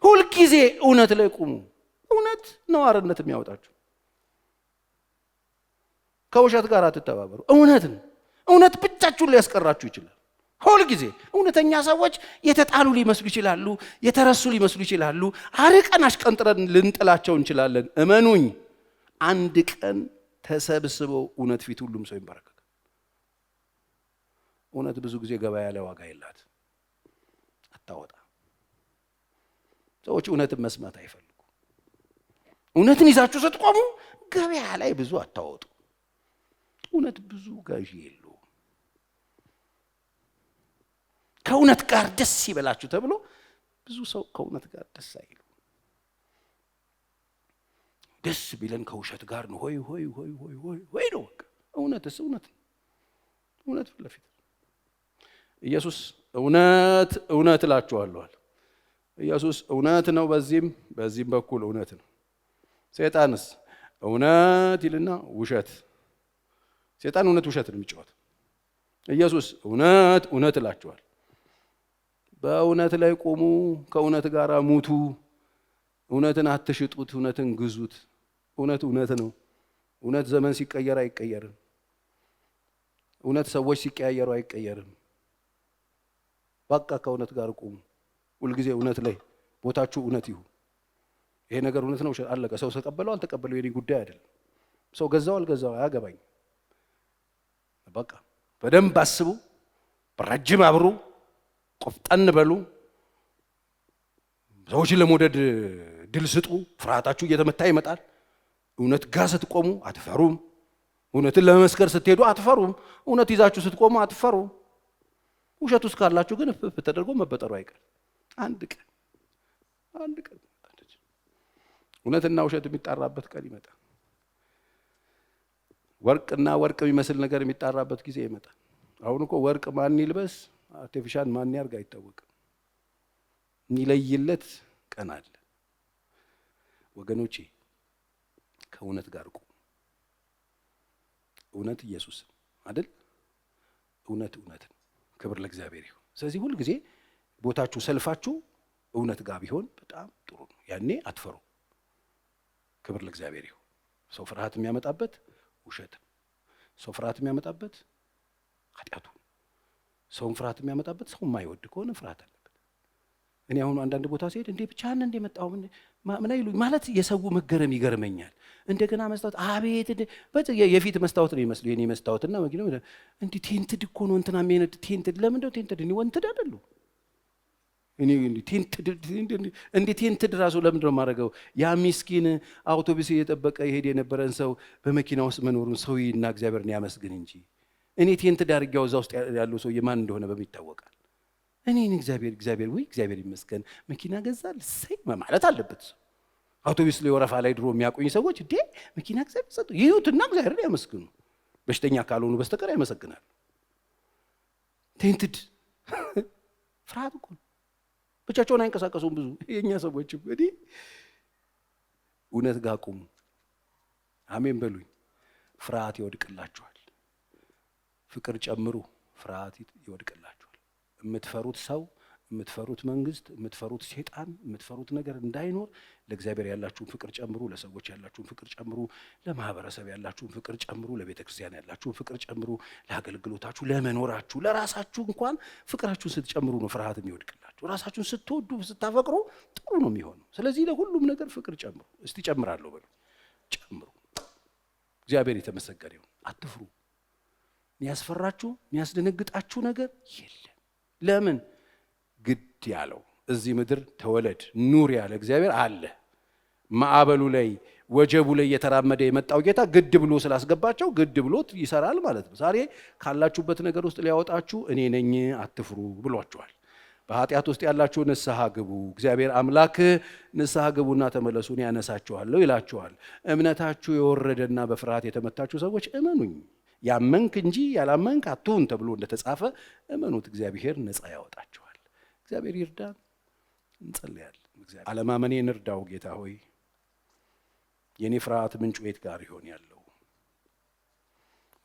ሁልጊዜ እውነት ላይ ቁሙ። እውነት ነው አርነት የሚያወጣችሁ። ከውሸት ጋር አትተባበሩ። እውነት ነው። እውነት ብቻችሁን ሊያስቀራችሁ ይችላል። ሁል ጊዜ እውነተኛ ሰዎች የተጣሉ ሊመስሉ ይችላሉ፣ የተረሱ ሊመስሉ ይችላሉ፣ አርቀን አሽቀንጥረን ልንጥላቸው እንችላለን። እመኑኝ አንድ ቀን ተሰብስበው እውነት ፊት ሁሉም ሰው ይንበረከካል። እውነት ብዙ ጊዜ ገበያ ላይ ዋጋ የላት አታወጣ። ሰዎች እውነትን መስማት አይፈልጉ። እውነትን ይዛችሁ ስትቆሙ ገበያ ላይ ብዙ አታወጡ። እውነት ብዙ ገዢ የለውም። ከእውነት ጋር ደስ ይበላችሁ ተብሎ ብዙ ሰው ከእውነት ጋር ደስ አይሉ። ደስ ቢለን ከውሸት ጋር ነው። ሆይ ሆይ ሆይ ሆይ ሆይ ሆይ ነው። እውነትስ እውነት ነው። እውነት ፊት ለፊት ኢየሱስ እውነት እውነት እላችኋለሁ። ኢየሱስ እውነት ነው፣ በዚህም በኩል እውነት ነው። ሰይጣንስ እውነት ይልና ውሸት። ሰይጣን እውነት ውሸት ነው የሚጫወት። ኢየሱስ እውነት እውነት እላችኋለሁ። በእውነት ላይ ቆሙ፣ ከእውነት ጋር ሙቱ። እውነትን አትሽጡት፣ እውነትን ግዙት። እውነት እውነት ነው። እውነት ዘመን ሲቀየር አይቀየርም። እውነት ሰዎች ሲቀያየሩ አይቀየርም። በቃ ከእውነት ጋር ቆሙ። ሁልጊዜ እውነት ላይ ቦታችሁ እውነት ይሁን። ይሄ ነገር እውነት ነው፣ አለቀ። ሰው ተቀበለው አልተቀበለው የኔ ጉዳይ አይደለም። ሰው ገዛው አልገዛው አያገባኝ። በቃ በደንብ አስቡ፣ በረጅም አብሩ፣ ቆፍጠን በሉ። ሰዎችን ለመውደድ ድል ስጡ። ፍርሃታችሁ እየተመታ ይመጣል። እውነት ጋር ስትቆሙ አትፈሩም። እውነትን ለመመስከር ስትሄዱ አትፈሩም። እውነት ይዛችሁ ስትቆሙ አትፈሩም። ውሸት ውስጥ ካላችሁ ግን ተደርጎ መበጠሩ አይቀር። አንድ ቀን እውነትና ውሸት የሚጣራበት ቀን ይመጣል። ወርቅና ወርቅ የሚመስል ነገር የሚጣራበት ጊዜ ይመጣል። አሁን እኮ ወርቅ ማን ይልበስ አርቲፊሻል ማን ያርግ አይታወቅም። የሚለይለት ቀን አለ። ወገኖቼ ከእውነት ጋር ቁሙ። እውነት ኢየሱስ አይደል? እውነት እውነት ነው። ክብር ለእግዚአብሔር ይሁን። ስለዚህ ሁል ጊዜ ቦታችሁ ሰልፋችሁ እውነት ጋር ቢሆን በጣም ጥሩ ነው። ያኔ አትፈሩ። ክብር ለእግዚአብሔር ይሁን። ሰው ፍርሃት የሚያመጣበት ውሸት፣ ሰው ፍርሃት የሚያመጣበት ኃጢአቱ፣ ሰውን ፍርሃት የሚያመጣበት ሰው የማይወድ ከሆነ ፍርሃት አለበት። እኔ አሁን አንዳንድ ቦታ ሲሄድ እንዴ ብቻህን እንደ መጣው ምን አይሉኝ ማለት የሰው መገረም ይገርመኛል። እንደገና መስታወት አቤት የፊት መስታወት ነው ይመስሉ የኔ መስታወትና መኪናው እንዴ ቴንትድ እኮ ነው እንትና የሚነድ ቴንትድ። ለምን ነው ቴንትድ? እኔ ወንትድ አይደሉ እኔ እንዴ ቴንትድ ራሱ ለምን ነው የማደርገው? ያ ምስኪን አውቶቡስ እየጠበቀ ይሄድ የነበረን ሰው በመኪና ውስጥ መኖሩን ሰውዬና እግዚአብሔርን ያመስግን እንጂ እኔ ቴንትድ አድርጌው እዛ ውስጥ ያለው ሰውዬ ማን እንደሆነ በሚታወቃል። እኔን እግዚአብሔር ይመስገን መኪና ገዛል ሰይ ማለት አለበት። አውቶቡስ ላይ ወረፋ ላይ ድሮ የሚያቆኝ ሰዎች እንዴ መኪና እግዚአብሔር ሰጡ ይዩትና እግዚአብሔርን ያመስግኑ። በሽተኛ ካልሆኑ በስተቀር ያመሰግናል። ቴንትድ ፍርሃት እኮ ብቻቸውን አይንቀሳቀሱም። ብዙ የኛ ሰዎች እንግዲህ እውነት ጋር ቁሙ። አሜን በሉኝ። ፍርሃት ይወድቅላችኋል። ፍቅር ጨምሩ፣ ፍርሃት ይወድቅላችኋል። የምትፈሩት ሰው፣ የምትፈሩት መንግስት፣ የምትፈሩት ሴጣን፣ የምትፈሩት ነገር እንዳይኖር ለእግዚአብሔር ያላችሁን ፍቅር ጨምሩ፣ ለሰዎች ያላችሁን ፍቅር ጨምሩ፣ ለማህበረሰብ ያላችሁን ፍቅር ጨምሩ፣ ለቤተ ክርስቲያን ያላችሁን ፍቅር ጨምሩ፣ ለአገልግሎታችሁ፣ ለመኖራችሁ፣ ለራሳችሁ እንኳን ፍቅራችሁን ስትጨምሩ ነው ፍርሃት የሚወድቅላችሁ። ራሳችሁን ስትወዱ ስታፈቅሩ ጥሩ ነው የሚሆነው። ስለዚህ ለሁሉም ነገር ፍቅር ጨምሩ። እስቲ ጨምራለሁ በሉ፣ ጨምሩ። እግዚአብሔር የተመሰገነ ይሁን። አትፍሩ። የሚያስፈራችሁ የሚያስደነግጣችሁ ነገር የለም። ለምን? ግድ ያለው እዚህ ምድር ተወለድ ኑር ያለ እግዚአብሔር አለ። ማዕበሉ ላይ ወጀቡ ላይ እየተራመደ የመጣው ጌታ ግድ ብሎ ስላስገባቸው ግድ ብሎት ይሰራል ማለት ነው። ዛሬ ካላችሁበት ነገር ውስጥ ሊያወጣችሁ እኔ ነኝ አትፍሩ ብሏችኋል። በኃጢአት ውስጥ ያላችሁ ንስሐ ግቡ፣ እግዚአብሔር አምላክ ንስሐ ግቡና ተመለሱን ያነሳችኋለሁ ይላችኋል። እምነታችሁ የወረደና በፍርሃት የተመታችሁ ሰዎች እመኑኝ፣ ያመንክ እንጂ ያላመንክ አትሁን ተብሎ እንደተጻፈ እመኑት፣ እግዚአብሔር ነፃ ያወጣችኋል። እግዚአብሔር ይርዳን። እንጸልያለን። እግዚአብሔር አለማመኔን እርዳው ጌታ ሆይ። የኔ ፍርሃት ምንጩ የት ጋር ይሆን ያለው?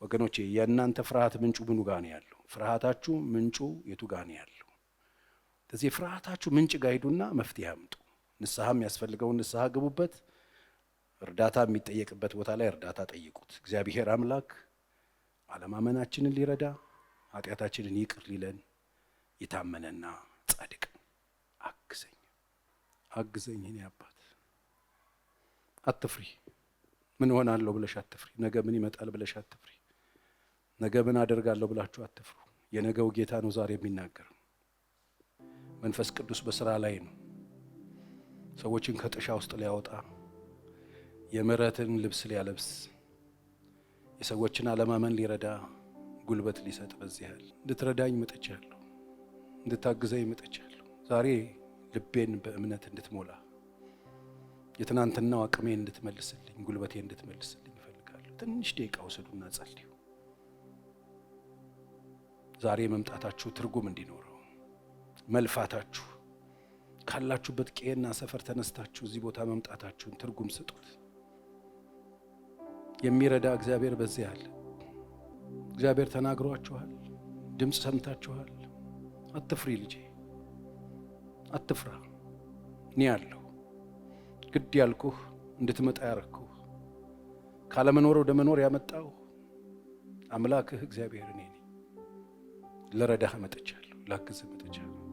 ወገኖቼ የእናንተ ፍርሃት ምንጩ ምኑ ጋር ነው ያለው? ፍርሃታችሁ ምንጩ የቱ ጋር ነው ያለው? ስለዚህ ፍርሃታችሁ ምንጭ ጋር ሂዱና መፍትሄ አምጡ። ንስሐ የሚያስፈልገውን ንስሐ ግቡበት። እርዳታ የሚጠየቅበት ቦታ ላይ እርዳታ ጠይቁት። እግዚአብሔር አምላክ አለማመናችንን ሊረዳ ኃጢአታችንን ይቅር ሊለን የታመነና ጻድቅ አግዘኝ አግዘኝ የኔ አባት። አትፍሪ። ምን ሆናለሁ ብለሽ አትፍሪ። ነገ ምን ይመጣል ብለሽ አትፍሪ። ነገ ምን አደርጋለሁ ብላችሁ አትፍሩ። የነገው ጌታ ነው ዛሬ የሚናገር። መንፈስ ቅዱስ በስራ ላይ ነው። ሰዎችን ከጥሻ ውስጥ ሊያወጣ፣ የምሕረትን ልብስ ሊያለብስ፣ የሰዎችን አለማመን ሊረዳ፣ ጉልበት ሊሰጥ በዚህ ያህል እንድትረዳኝ መጥቻለሁ። እንድታግዘኝ መጥቻለሁ። ዛሬ ልቤን በእምነት እንድትሞላ፣ የትናንትናው አቅሜን እንድትመልስልኝ፣ ጉልበቴን እንድትመልስልኝ እፈልጋለሁ። ትንሽ ደቂቃ ወስዱና ጸልዩ። ዛሬ መምጣታችሁ ትርጉም እንዲኖረው፣ መልፋታችሁ ካላችሁበት ቄና ሰፈር ተነስታችሁ እዚህ ቦታ መምጣታችሁን ትርጉም ስጡት። የሚረዳ እግዚአብሔር በዚህ አለ። እግዚአብሔር ተናግሯችኋል። ድምፅ ሰምታችኋል። አትፍሪ ልጄ፣ አትፍራ። እኔ ያለሁ ግድ ያልኩህ እንድትመጣ ያረኩህ ካለመኖር ወደ መኖር ያመጣው አምላክህ እግዚአብሔር እኔ ነኝ። ልረዳህ መጥቻለሁ። ላግዝህ መጥቻለሁ።